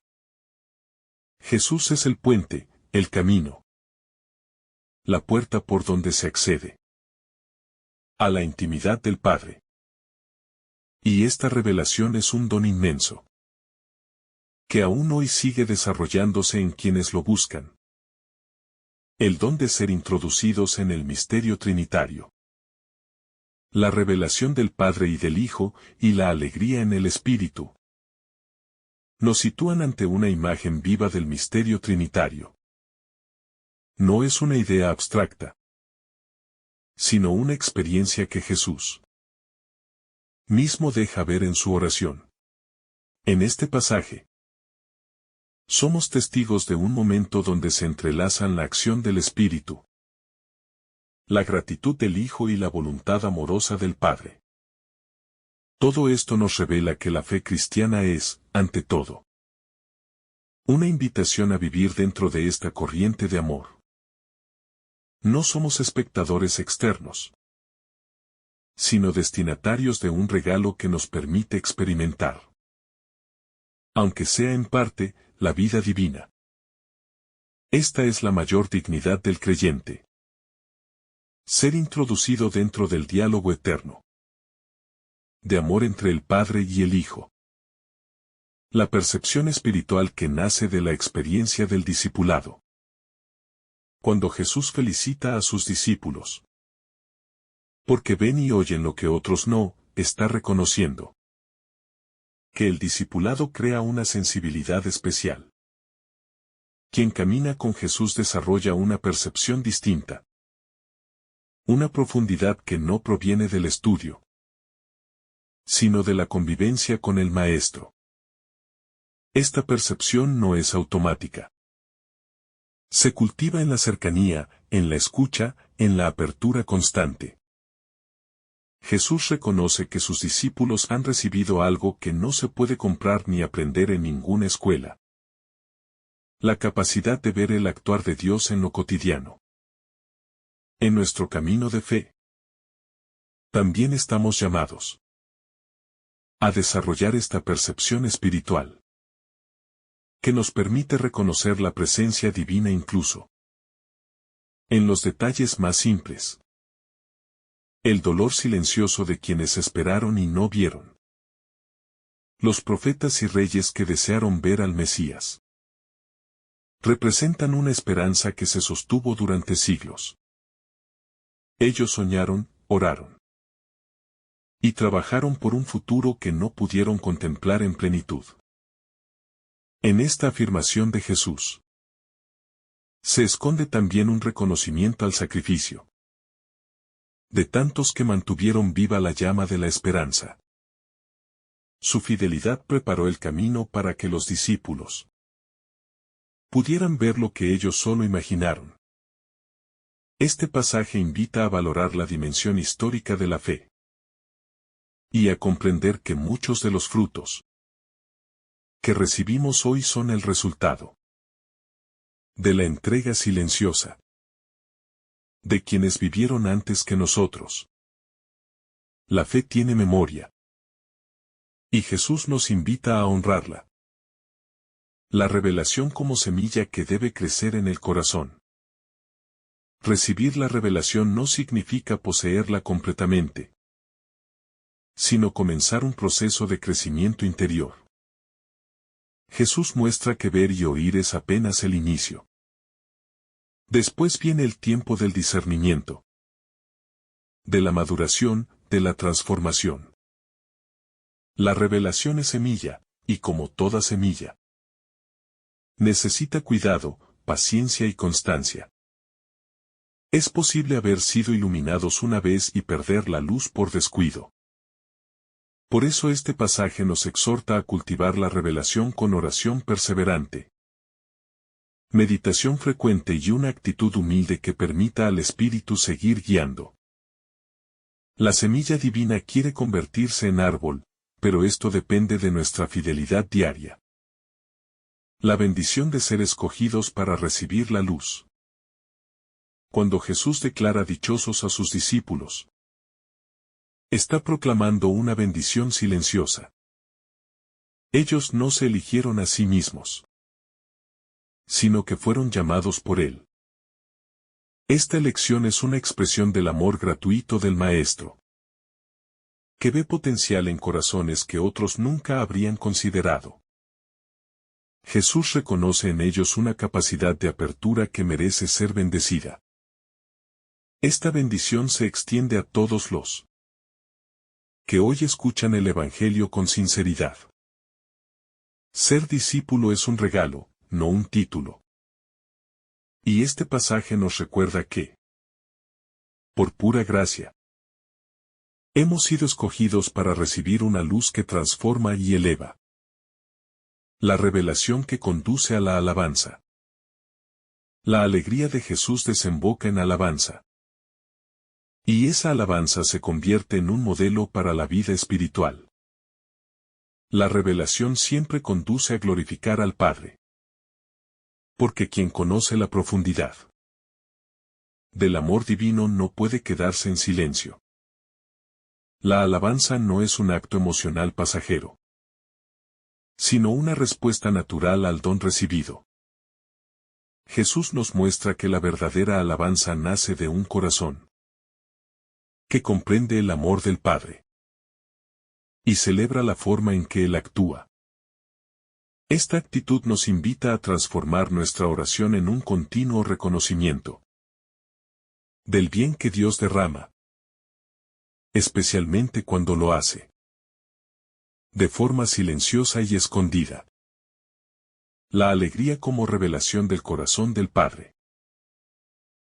Jesús es el puente, el camino, la puerta por donde se accede a la intimidad del Padre. Y esta revelación es un don inmenso, que aún hoy sigue desarrollándose en quienes lo buscan. El don de ser introducidos en el misterio trinitario. La revelación del Padre y del Hijo, y la alegría en el Espíritu, nos sitúan ante una imagen viva del misterio trinitario. No es una idea abstracta, sino una experiencia que Jesús mismo deja ver en su oración. En este pasaje, somos testigos de un momento donde se entrelazan la acción del Espíritu, la gratitud del Hijo y la voluntad amorosa del Padre. Todo esto nos revela que la fe cristiana es, ante todo, una invitación a vivir dentro de esta corriente de amor. No somos espectadores externos, sino destinatarios de un regalo que nos permite experimentar, aunque sea en parte, la vida divina. Esta es la mayor dignidad del creyente. Ser introducido dentro del diálogo eterno de amor entre el Padre y el Hijo. La percepción espiritual que nace de la experiencia del discipulado. Cuando Jesús felicita a sus discípulos, porque ven y oyen lo que otros no, está reconociendo que el discipulado crea una sensibilidad especial. Quien camina con Jesús desarrolla una percepción distinta. Una profundidad que no proviene del estudio, sino de la convivencia con el Maestro. Esta percepción no es automática. Se cultiva en la cercanía, en la escucha, en la apertura constante. Jesús reconoce que sus discípulos han recibido algo que no se puede comprar ni aprender en ninguna escuela. La capacidad de ver el actuar de Dios en lo cotidiano. En nuestro camino de fe, también estamos llamados a desarrollar esta percepción espiritual, que nos permite reconocer la presencia divina incluso en los detalles más simples. El dolor silencioso de quienes esperaron y no vieron. Los profetas y reyes que desearon ver al Mesías representan una esperanza que se sostuvo durante siglos. Ellos soñaron, oraron y trabajaron por un futuro que no pudieron contemplar en plenitud. En esta afirmación de Jesús se esconde también un reconocimiento al sacrificio de tantos que mantuvieron viva la llama de la esperanza. Su fidelidad preparó el camino para que los discípulos pudieran ver lo que ellos solo imaginaron. Este pasaje invita a valorar la dimensión histórica de la fe y a comprender que muchos de los frutos que recibimos hoy son el resultado de la entrega silenciosa de quienes vivieron antes que nosotros. La fe tiene memoria, y Jesús nos invita a honrarla. La revelación como semilla que debe crecer en el corazón. Recibir la revelación no significa poseerla completamente, sino comenzar un proceso de crecimiento interior. Jesús muestra que ver y oír es apenas el inicio. Después viene el tiempo del discernimiento, de la maduración, de la transformación. La revelación es semilla, y como toda semilla, necesita cuidado, paciencia y constancia. Es posible haber sido iluminados una vez y perder la luz por descuido. Por eso este pasaje nos exhorta a cultivar la revelación con oración perseverante, meditación frecuente y una actitud humilde que permita al Espíritu seguir guiando. La semilla divina quiere convertirse en árbol, pero esto depende de nuestra fidelidad diaria. La bendición de ser escogidos para recibir la luz. Cuando Jesús declara dichosos a sus discípulos, está proclamando una bendición silenciosa. Ellos no se eligieron a sí mismos, sino que fueron llamados por Él. Esta elección es una expresión del amor gratuito del Maestro, que ve potencial en corazones que otros nunca habrían considerado. Jesús reconoce en ellos una capacidad de apertura que merece ser bendecida. Esta bendición se extiende a todos los que hoy escuchan el Evangelio con sinceridad. Ser discípulo es un regalo, no un título. Y este pasaje nos recuerda que, por pura gracia, hemos sido escogidos para recibir una luz que transforma y eleva. La revelación que conduce a la alabanza. La alegría de Jesús desemboca en alabanza. Y esa alabanza se convierte en un modelo para la vida espiritual. La revelación siempre conduce a glorificar al Padre. Porque quien conoce la profundidad del amor divino no puede quedarse en silencio. La alabanza no es un acto emocional pasajero, sino una respuesta natural al don recibido. Jesús nos muestra que la verdadera alabanza nace de un corazón que comprende el amor del Padre y celebra la forma en que Él actúa. Esta actitud nos invita a transformar nuestra oración en un continuo reconocimiento del bien que Dios derrama, especialmente cuando lo hace de forma silenciosa y escondida. La alegría como revelación del corazón del Padre.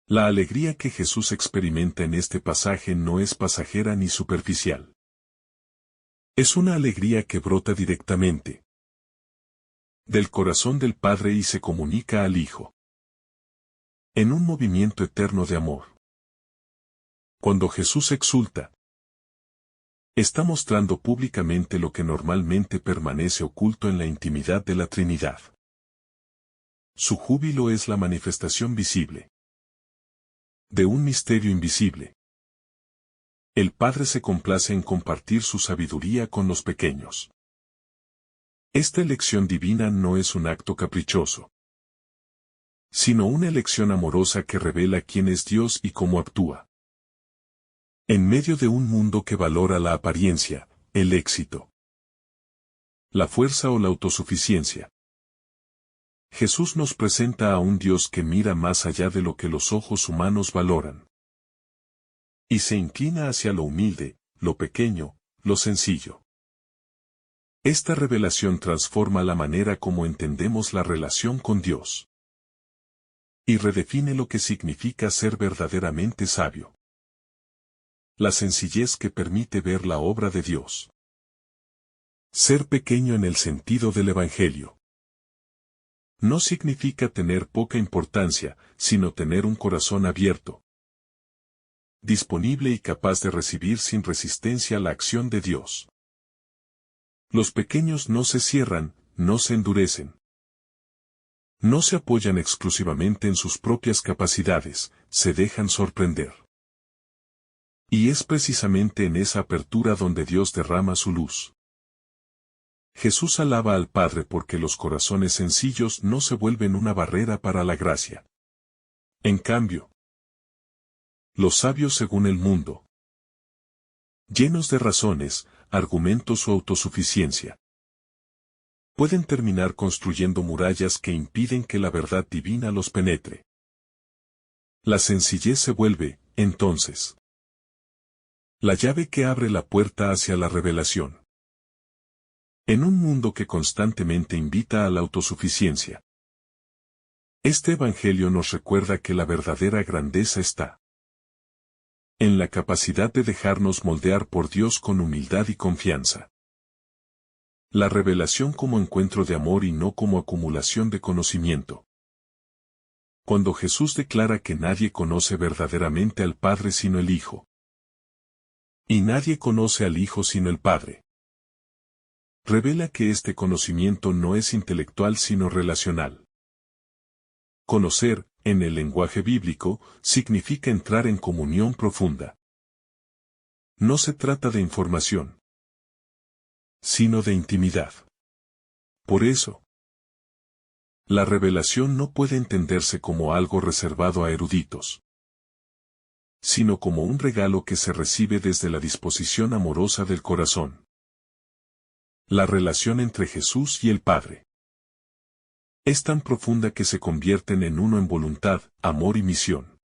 La alegría que Jesús experimenta en este pasaje no es pasajera ni superficial. Es una alegría que brota directamente del corazón del Padre y se comunica al Hijo en un movimiento eterno de amor. Cuando Jesús exulta, Está mostrando públicamente lo que normalmente permanece oculto en la intimidad de la Trinidad. Su júbilo es la manifestación visible de un misterio invisible. El Padre se complace en compartir su sabiduría con los pequeños. Esta elección divina no es un acto caprichoso, sino una elección amorosa que revela quién es Dios y cómo actúa. En medio de un mundo que valora la apariencia, el éxito, la fuerza o la autosuficiencia, Jesús nos presenta a un Dios que mira más allá de lo que los ojos humanos valoran. Y se inclina hacia lo humilde, lo pequeño, lo sencillo. Esta revelación transforma la manera como entendemos la relación con Dios. Y redefine lo que significa ser verdaderamente sabio. La sencillez que permite ver la obra de Dios. Ser pequeño en el sentido del Evangelio no significa tener poca importancia, sino tener un corazón abierto, disponible y capaz de recibir sin resistencia la acción de Dios. Los pequeños no se cierran, no se endurecen. No se apoyan exclusivamente en sus propias capacidades, se dejan sorprender. Y es precisamente en esa apertura donde Dios derrama su luz. Jesús alaba al Padre porque los corazones sencillos no se vuelven una barrera para la gracia. En cambio, los sabios según el mundo, llenos de razones, argumentos o autosuficiencia, pueden terminar construyendo murallas que impiden que la verdad divina los penetre. La sencillez se vuelve, entonces, la llave que abre la puerta hacia la revelación. En un mundo que constantemente invita a la autosuficiencia, este Evangelio nos recuerda que la verdadera grandeza está en la capacidad de dejarnos moldear por Dios con humildad y confianza. La revelación como encuentro de amor y no como acumulación de conocimiento. Cuando Jesús declara que nadie conoce verdaderamente al Padre sino el Hijo, y nadie conoce al Hijo sino el Padre, revela que este conocimiento no es intelectual sino relacional. Conocer, en el lenguaje bíblico, significa entrar en comunión profunda. No se trata de información, sino de intimidad. Por eso, la revelación no puede entenderse como algo reservado a eruditos, sino como un regalo que se recibe desde la disposición amorosa del corazón. La relación entre Jesús y el Padre es tan profunda que se convierten en uno en voluntad, amor y misión.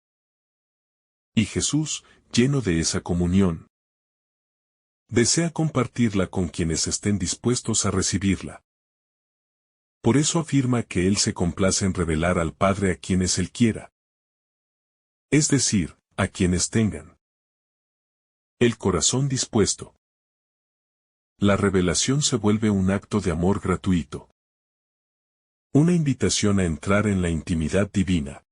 Y Jesús, lleno de esa comunión, desea compartirla con quienes estén dispuestos a recibirla. Por eso afirma que Él se complace en revelar al Padre a quienes Él quiera. Es decir, a quienes tengan el corazón dispuesto. La revelación se vuelve un acto de amor gratuito. Una invitación a entrar en la intimidad divina.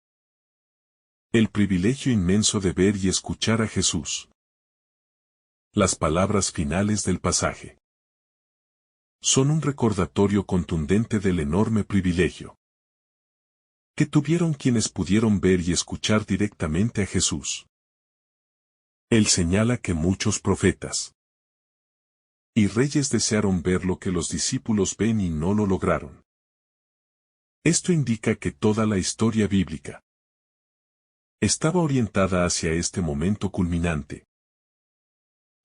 El privilegio inmenso de ver y escuchar a Jesús. Las palabras finales del pasaje son un recordatorio contundente del enorme privilegio que tuvieron quienes pudieron ver y escuchar directamente a Jesús. Él señala que muchos profetas y reyes desearon ver lo que los discípulos ven y no lo lograron. Esto indica que toda la historia bíblica estaba orientada hacia este momento culminante.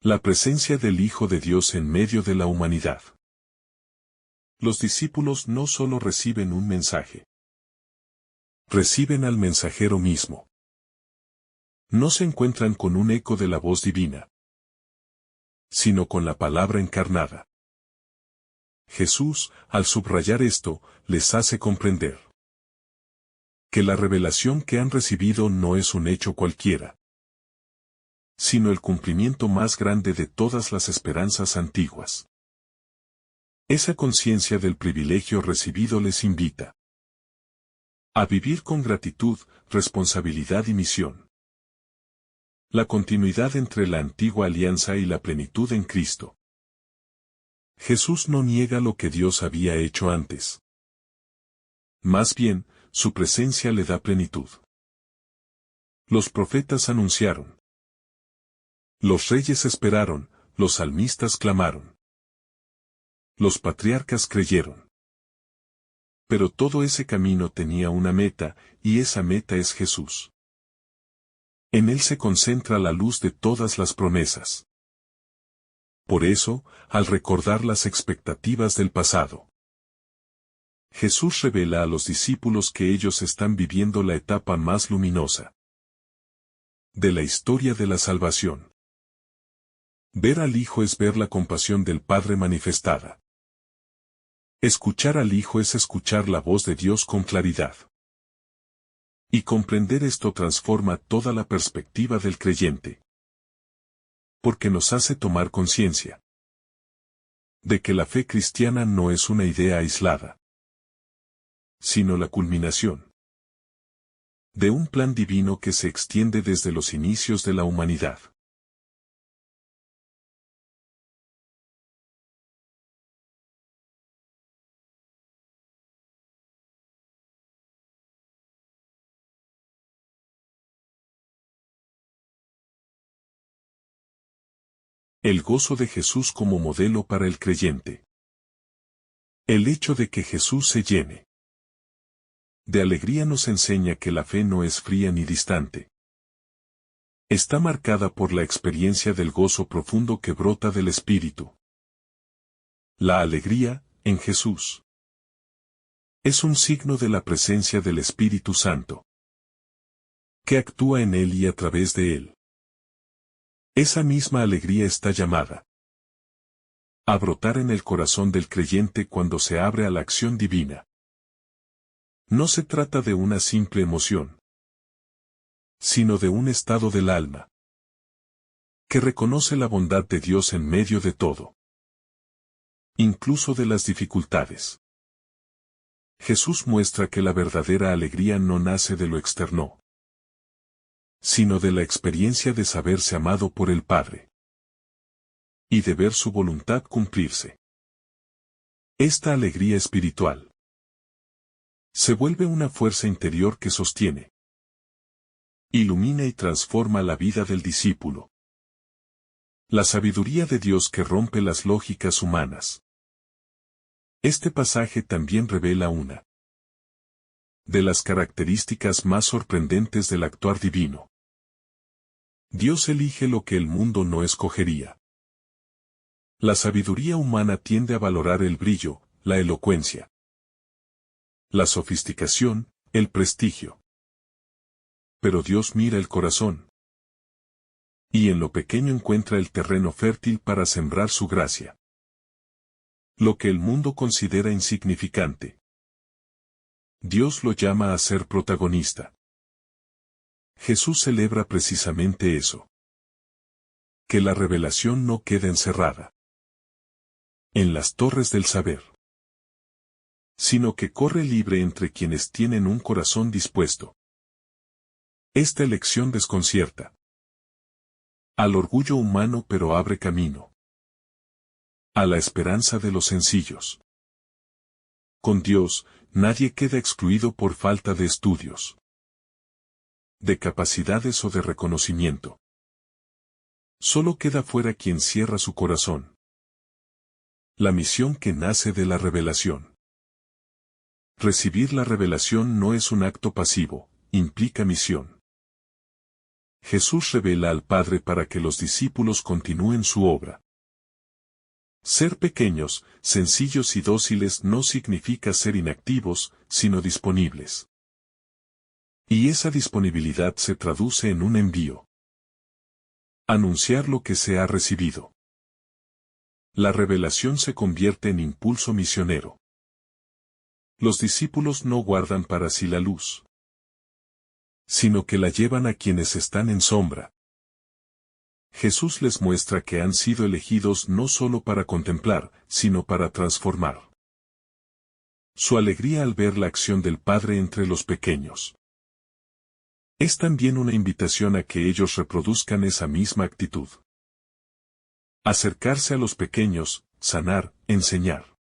La presencia del Hijo de Dios en medio de la humanidad. Los discípulos no solo reciben un mensaje, reciben al mensajero mismo. No se encuentran con un eco de la voz divina, sino con la palabra encarnada. Jesús, al subrayar esto, les hace comprender que la revelación que han recibido no es un hecho cualquiera, sino el cumplimiento más grande de todas las esperanzas antiguas. Esa conciencia del privilegio recibido les invita a vivir con gratitud, responsabilidad y misión. La continuidad entre la antigua alianza y la plenitud en Cristo. Jesús no niega lo que Dios había hecho antes. Más bien, su presencia le da plenitud. Los profetas anunciaron. Los reyes esperaron, los salmistas clamaron. Los patriarcas creyeron. Pero todo ese camino tenía una meta, y esa meta es Jesús. En él se concentra la luz de todas las promesas. Por eso, al recordar las expectativas del pasado, Jesús revela a los discípulos que ellos están viviendo la etapa más luminosa de la historia de la salvación. Ver al Hijo es ver la compasión del Padre manifestada. Escuchar al Hijo es escuchar la voz de Dios con claridad. Y comprender esto transforma toda la perspectiva del creyente. Porque nos hace tomar conciencia de que la fe cristiana no es una idea aislada, sino la culminación de un plan divino que se extiende desde los inicios de la humanidad. El gozo de Jesús como modelo para el creyente. El hecho de que Jesús se llene de alegría nos enseña que la fe no es fría ni distante. Está marcada por la experiencia del gozo profundo que brota del Espíritu. La alegría, en Jesús, es un signo de la presencia del Espíritu Santo, que actúa en él y a través de él. Esa misma alegría está llamada a brotar en el corazón del creyente cuando se abre a la acción divina. No se trata de una simple emoción, sino de un estado del alma, que reconoce la bondad de Dios en medio de todo, incluso de las dificultades. Jesús muestra que la verdadera alegría no nace de lo externo, sino de la experiencia de saberse amado por el Padre y de ver su voluntad cumplirse. Esta alegría espiritual se vuelve una fuerza interior que sostiene, ilumina y transforma la vida del discípulo. La sabiduría de Dios que rompe las lógicas humanas. Este pasaje también revela una de las características más sorprendentes del actuar divino. Dios elige lo que el mundo no escogería. La sabiduría humana tiende a valorar el brillo, la elocuencia, la sofisticación, el prestigio. Pero Dios mira el corazón. Y en lo pequeño encuentra el terreno fértil para sembrar su gracia. Lo que el mundo considera insignificante, Dios lo llama a ser protagonista. Jesús celebra precisamente eso. Que la revelación no quede encerrada en las torres del saber, sino que corre libre entre quienes tienen un corazón dispuesto. Esta elección desconcierta al orgullo humano pero abre camino a la esperanza de los sencillos. Con Dios, nadie queda excluido por falta de estudios, de capacidades o de reconocimiento. Solo queda fuera quien cierra su corazón. La misión que nace de la revelación. Recibir la revelación no es un acto pasivo, implica misión. Jesús revela al Padre para que los discípulos continúen su obra. Ser pequeños, sencillos y dóciles no significa ser inactivos, sino disponibles. Y esa disponibilidad se traduce en un envío. Anunciar lo que se ha recibido. La revelación se convierte en impulso misionero. Los discípulos no guardan para sí la luz, sino que la llevan a quienes están en sombra. Jesús les muestra que han sido elegidos no solo para contemplar, sino para transformar. Su alegría al ver la acción del Padre entre los pequeños Es también una invitación a que ellos reproduzcan esa misma actitud. Acercarse a los pequeños, sanar, enseñar.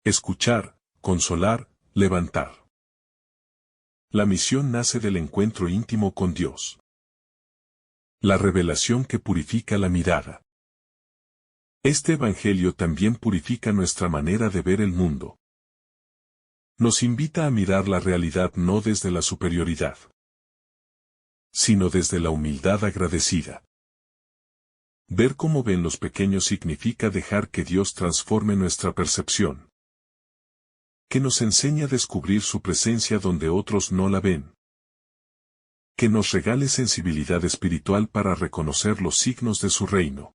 Escuchar, consolar, levantar. La misión nace del encuentro íntimo con Dios. La revelación que purifica la mirada. Este Evangelio también purifica nuestra manera de ver el mundo. Nos invita a mirar la realidad no desde la superioridad, sino desde la humildad agradecida. Ver cómo ven los pequeños significa dejar que Dios transforme nuestra percepción, que nos enseñe a descubrir su presencia donde otros no la ven, que nos regale sensibilidad espiritual para reconocer los signos de su reino.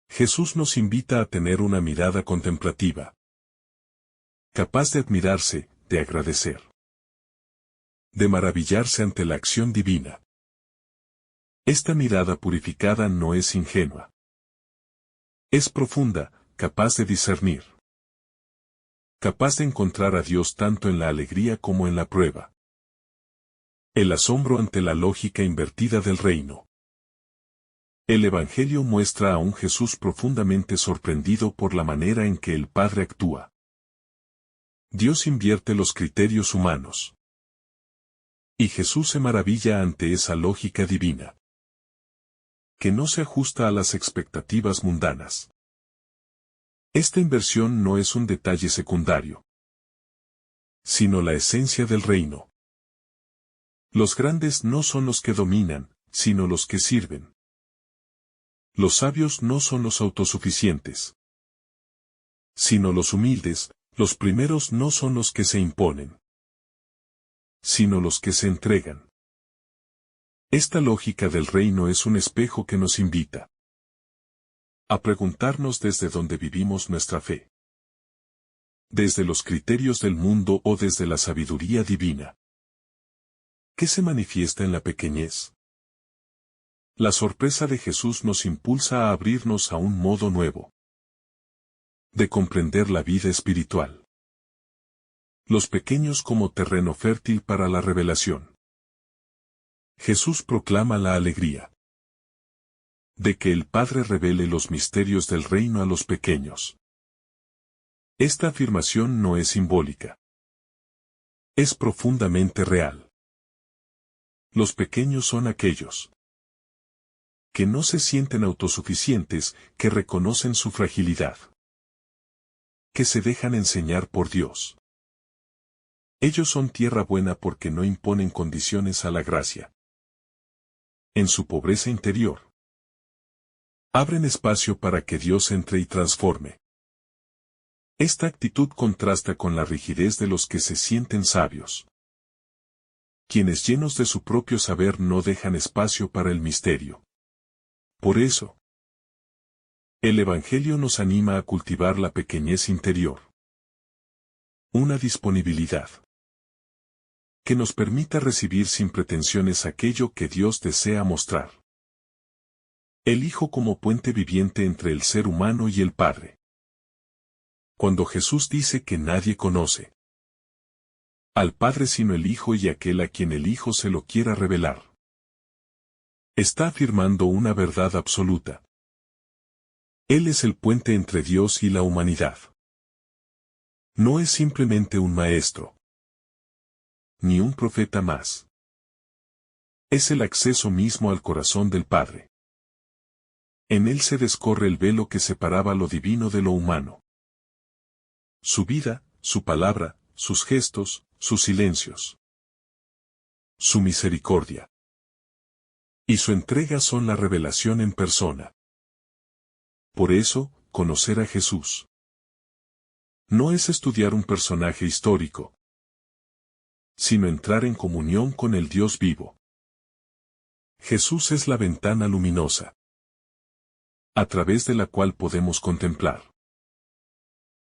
Jesús nos invita a tener una mirada contemplativa, capaz de admirarse, de agradecer, de maravillarse ante la acción divina. Esta mirada purificada no es ingenua. Es profunda, capaz de discernir. Capaz de encontrar a Dios tanto en la alegría como en la prueba. El asombro ante la lógica invertida del reino. El Evangelio muestra a un Jesús profundamente sorprendido por la manera en que el Padre actúa. Dios invierte los criterios humanos. Y Jesús se maravilla ante esa lógica divina, que no se ajusta a las expectativas mundanas. Esta inversión no es un detalle secundario, sino la esencia del reino. Los grandes no son los que dominan, sino los que sirven. Los sabios no son los autosuficientes, sino los humildes. Los primeros no son los que se imponen, sino los que se entregan. Esta lógica del reino es un espejo que nos invita a preguntarnos desde dónde vivimos nuestra fe. Desde los criterios del mundo o desde la sabiduría divina. ¿Qué se manifiesta en la pequeñez? La sorpresa de Jesús nos impulsa a abrirnos a un modo nuevo de comprender la vida espiritual. Los pequeños como terreno fértil para la revelación. Jesús proclama la alegría de que el Padre revele los misterios del reino a los pequeños. Esta afirmación no es simbólica. Es profundamente real. Los pequeños son aquellos que no se sienten autosuficientes, que reconocen su fragilidad, que se dejan enseñar por Dios. Ellos son tierra buena porque no imponen condiciones a la gracia. En su pobreza interior, abren espacio para que Dios entre y transforme. Esta actitud contrasta con la rigidez de los que se sienten sabios, quienes llenos de su propio saber no dejan espacio para el misterio. Por eso, el Evangelio nos anima a cultivar la pequeñez interior. Una disponibilidad que nos permita recibir sin pretensiones aquello que Dios desea mostrar. El Hijo como puente viviente entre el ser humano y el Padre. Cuando Jesús dice que nadie conoce al Padre sino el Hijo y aquel a quien el Hijo se lo quiera revelar, está afirmando una verdad absoluta. Él es el puente entre Dios y la humanidad. No es simplemente un maestro, ni un profeta más. Es el acceso mismo al corazón del Padre. En él se descorre el velo que separaba lo divino de lo humano. Su vida, su palabra, sus gestos, sus silencios. Su misericordia y su entrega son la revelación en persona. Por eso, conocer a Jesús no es estudiar un personaje histórico, sino entrar en comunión con el Dios vivo. Jesús es la ventana luminosa, a través de la cual podemos contemplar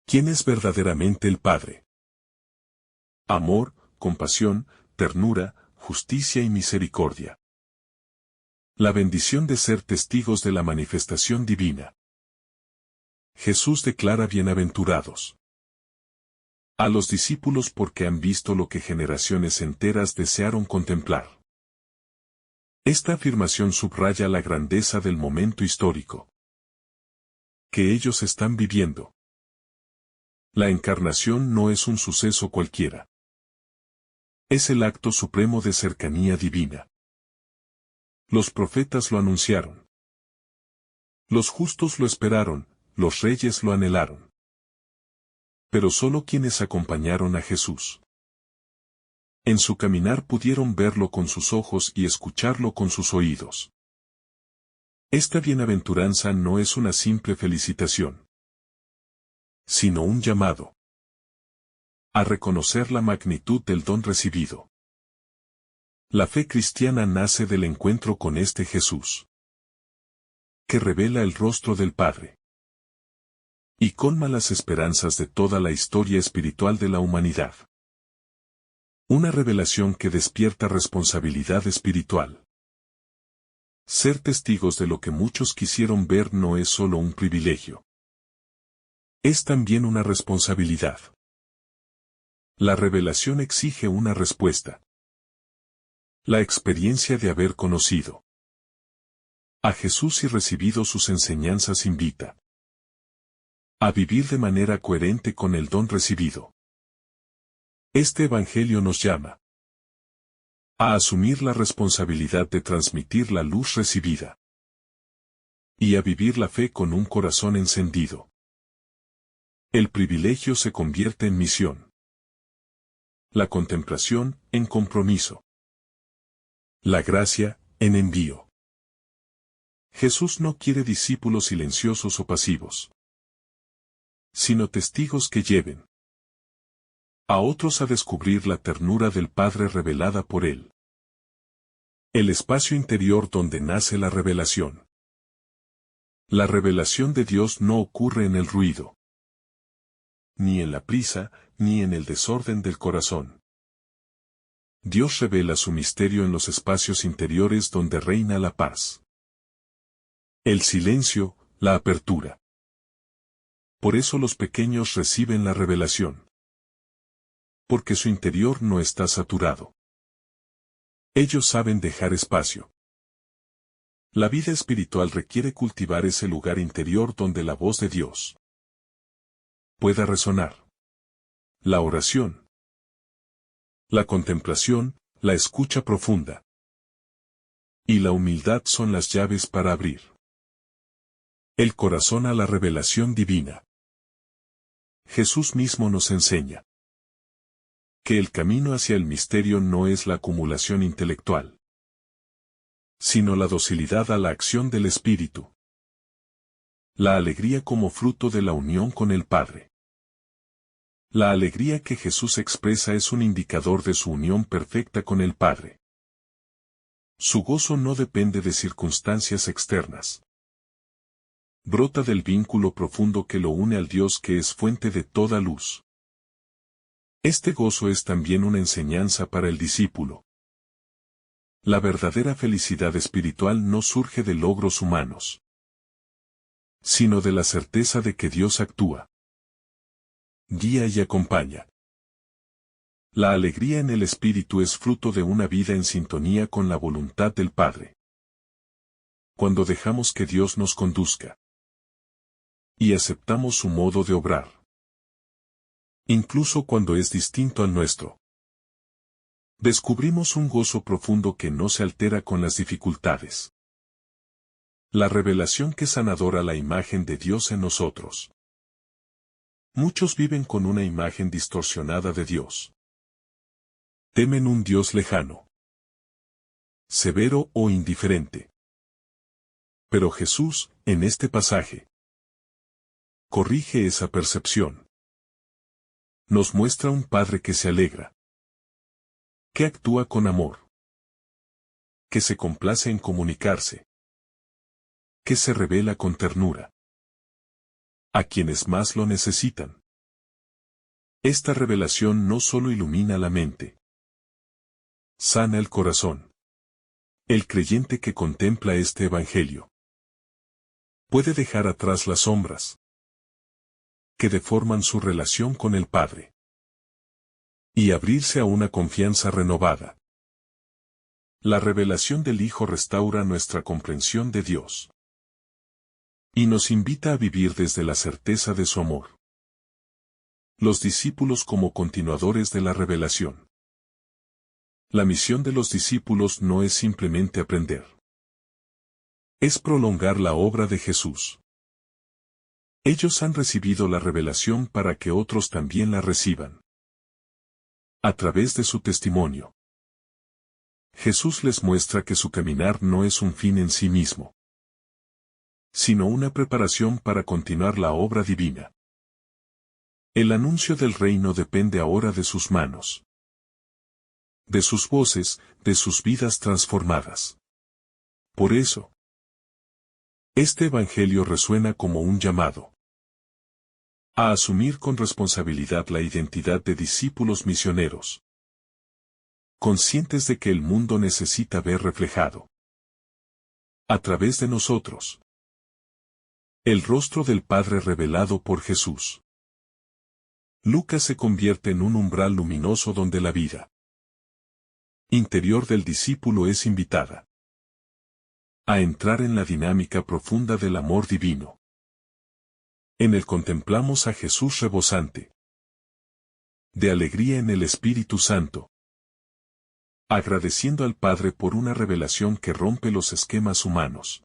quién es verdaderamente el Padre. Amor, compasión, ternura, justicia y misericordia. La bendición de ser testigos de la manifestación divina. Jesús declara bienaventurados A los discípulos porque han visto lo que generaciones enteras desearon contemplar. Esta afirmación subraya la grandeza del momento histórico que ellos están viviendo. La encarnación no es un suceso cualquiera. Es el acto supremo de cercanía divina. Los profetas lo anunciaron. Los justos lo esperaron, los reyes lo anhelaron. Pero solo quienes acompañaron a Jesús en su caminar pudieron verlo con sus ojos y escucharlo con sus oídos. Esta bienaventuranza no es una simple felicitación, sino un llamado a reconocer la magnitud del don recibido. La fe cristiana nace del encuentro con este Jesús, que revela el rostro del Padre y colma las esperanzas de toda la historia espiritual de la humanidad. Una revelación que despierta responsabilidad espiritual. Ser testigos de lo que muchos quisieron ver no es solo un privilegio. Es también una responsabilidad. La revelación exige una respuesta. La experiencia de haber conocido a Jesús y recibido sus enseñanzas invita a vivir de manera coherente con el don recibido. Este Evangelio nos llama a asumir la responsabilidad de transmitir la luz recibida y a vivir la fe con un corazón encendido. El privilegio se convierte en misión. La contemplación, en compromiso. La gracia, en envío. Jesús no quiere discípulos silenciosos o pasivos, sino testigos que lleven a otros a descubrir la ternura del Padre revelada por Él. El espacio interior donde nace la revelación. La revelación de Dios no ocurre en el ruido, ni en la prisa, ni en el desorden del corazón. Dios revela su misterio en los espacios interiores donde reina la paz. El silencio, la apertura. Por eso los pequeños reciben la revelación. Porque su interior no está saturado. Ellos saben dejar espacio. La vida espiritual requiere cultivar ese lugar interior donde la voz de Dios pueda resonar. La oración, la contemplación, la escucha profunda y la humildad son las llaves para abrir el corazón a la revelación divina. Jesús mismo nos enseña que el camino hacia el misterio no es la acumulación intelectual, sino la docilidad a la acción del Espíritu. La alegría como fruto de la unión con el Padre. La alegría que Jesús expresa es un indicador de su unión perfecta con el Padre. Su gozo no depende de circunstancias externas. Brota del vínculo profundo que lo une al Dios que es fuente de toda luz. Este gozo es también una enseñanza para el discípulo. La verdadera felicidad espiritual no surge de logros humanos, sino de la certeza de que Dios actúa, guía y acompaña. La alegría en el espíritu es fruto de una vida en sintonía con la voluntad del Padre. Cuando dejamos que Dios nos conduzca y aceptamos su modo de obrar, incluso cuando es distinto al nuestro, descubrimos un gozo profundo que no se altera con las dificultades. La revelación que sanadora la imagen de Dios en nosotros. Muchos viven con una imagen distorsionada de Dios. Temen un Dios lejano, severo o indiferente. Pero Jesús, en este pasaje, corrige esa percepción. Nos muestra un Padre que se alegra, que actúa con amor, que se complace en comunicarse, que se revela con ternura a quienes más lo necesitan. Esta revelación no solo ilumina la mente, sana el corazón. El creyente que contempla este Evangelio puede dejar atrás las sombras que deforman su relación con el Padre. y abrirse a una confianza renovada. La revelación del Hijo restaura nuestra comprensión de Dios y nos invita a vivir desde la certeza de su amor. Los discípulos como continuadores de la revelación. La misión de los discípulos no es simplemente aprender. Es prolongar la obra de Jesús. Ellos han recibido la revelación para que otros también la reciban. A través de su testimonio, Jesús les muestra que su caminar no es un fin en sí mismo, sino una preparación para continuar la obra divina. El anuncio del reino depende ahora de sus manos, de sus voces, de sus vidas transformadas. Por eso, este evangelio resuena como un llamado a asumir con responsabilidad la identidad de discípulos misioneros, conscientes de que el mundo necesita ver reflejado, a través de nosotros, el rostro del Padre revelado por Jesús. Lucas se convierte en un umbral luminoso donde la vida interior del discípulo es invitada a entrar en la dinámica profunda del amor divino. En él contemplamos a Jesús rebosante de alegría en el Espíritu Santo, agradeciendo al Padre por una revelación que rompe los esquemas humanos.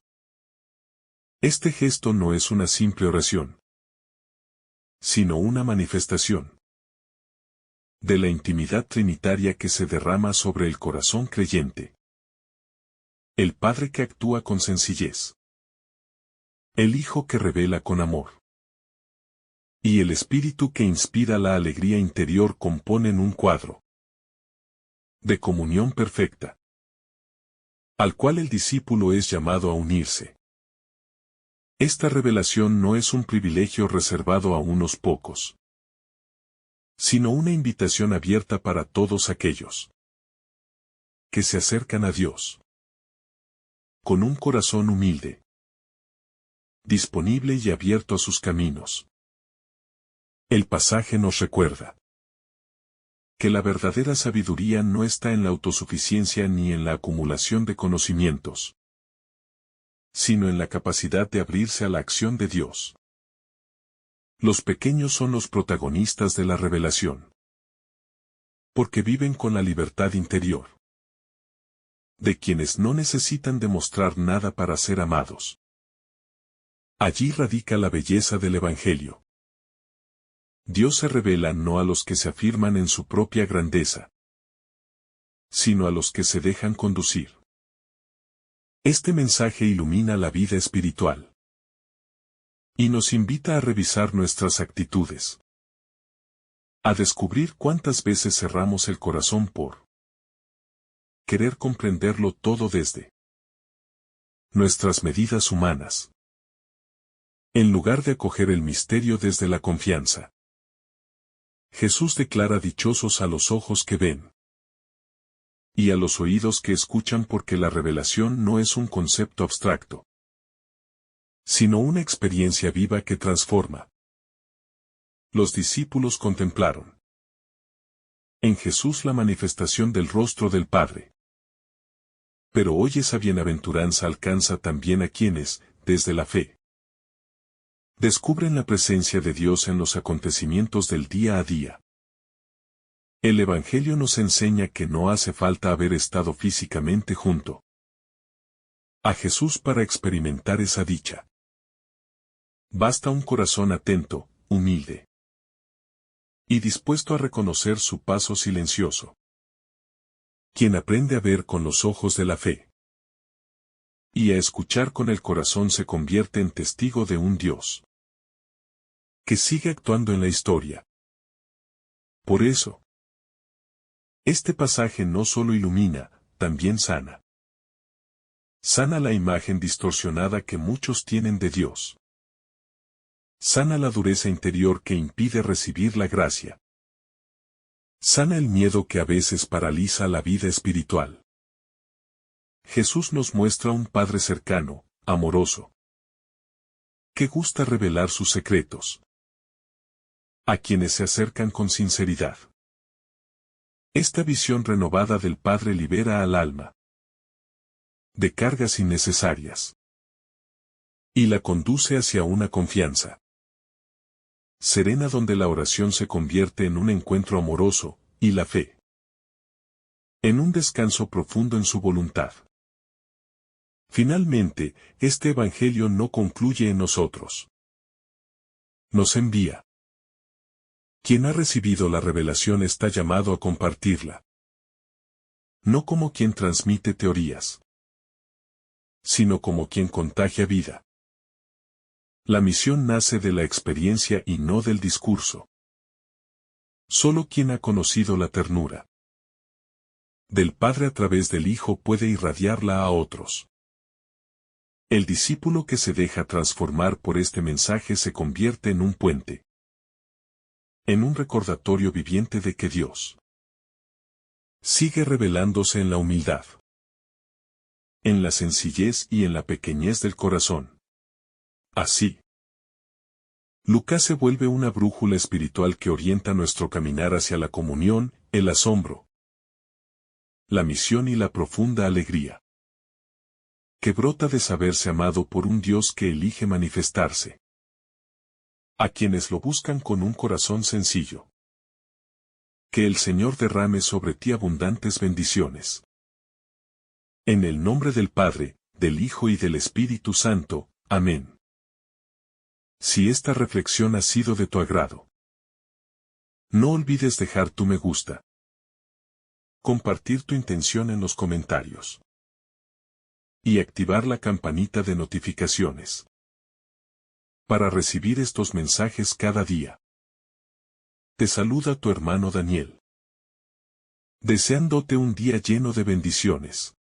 Este gesto no es una simple oración, sino una manifestación de la intimidad trinitaria que se derrama sobre el corazón creyente. El Padre que actúa con sencillez, el Hijo que revela con amor, y el Espíritu que inspira la alegría interior componen un cuadro de comunión perfecta, al cual el discípulo es llamado a unirse. Esta revelación no es un privilegio reservado a unos pocos, sino una invitación abierta para todos aquellos que se acercan a Dios con un corazón humilde, disponible y abierto a sus caminos. El pasaje nos recuerda que la verdadera sabiduría no está en la autosuficiencia ni en la acumulación de conocimientos, sino en la capacidad de abrirse a la acción de Dios. Los pequeños son los protagonistas de la revelación, porque viven con la libertad interior de quienes no necesitan demostrar nada para ser amados. Allí radica la belleza del Evangelio. Dios se revela no a los que se afirman en su propia grandeza, sino a los que se dejan conducir. Este mensaje ilumina la vida espiritual y nos invita a revisar nuestras actitudes, a descubrir cuántas veces cerramos el corazón por querer comprenderlo todo desde nuestras medidas humanas, en lugar de acoger el misterio desde la confianza. Jesús declara dichosos a los ojos que ven y a los oídos que escuchan, porque la revelación no es un concepto abstracto, sino una experiencia viva que transforma. Los discípulos contemplaron en Jesús la manifestación del rostro del Padre. Pero hoy esa bienaventuranza alcanza también a quienes, desde la fe, descubren la presencia de Dios en los acontecimientos del día a día. El Evangelio nos enseña que no hace falta haber estado físicamente junto a Jesús para experimentar esa dicha. Basta un corazón atento, humilde y dispuesto a reconocer su paso silencioso. Quien aprende a ver con los ojos de la fe y a escuchar con el corazón se convierte en testigo de un Dios que sigue actuando en la historia. Por eso, este pasaje no solo ilumina, también sana. Sana la imagen distorsionada que muchos tienen de Dios. Sana la dureza interior que impide recibir la gracia. Sana el miedo que a veces paraliza la vida espiritual. Jesús nos muestra un Padre cercano, amoroso, que gusta revelar sus secretos a quienes se acercan con sinceridad. Esta visión renovada del Padre libera al alma de cargas innecesarias y la conduce hacia una confianza serena donde la oración se convierte en un encuentro amoroso, y la fe en un descanso profundo en su voluntad. Finalmente, este Evangelio no concluye en nosotros. Nos envía. Quien ha recibido la revelación está llamado a compartirla. No como quien transmite teorías, sino como quien contagia vida. La misión nace de la experiencia y no del discurso. Solo quien ha conocido la ternura del Padre a través del Hijo puede irradiarla a otros. El discípulo que se deja transformar por este mensaje se convierte en un puente, en un recordatorio viviente de que Dios sigue revelándose en la humildad, en la sencillez y en la pequeñez del corazón. Así, Lucas se vuelve una brújula espiritual que orienta nuestro caminar hacia la comunión, el asombro, la misión y la profunda alegría que brota de saberse amado por un Dios que elige manifestarse a quienes lo buscan con un corazón sencillo. Que el Señor derrame sobre ti abundantes bendiciones. En el nombre del Padre, del Hijo y del Espíritu Santo. Amén. Si esta reflexión ha sido de tu agrado, no olvides dejar tu me gusta, compartir tu intención en los comentarios y activar la campanita de notificaciones para recibir estos mensajes cada día. Te saluda tu hermano Daniel, deseándote un día lleno de bendiciones.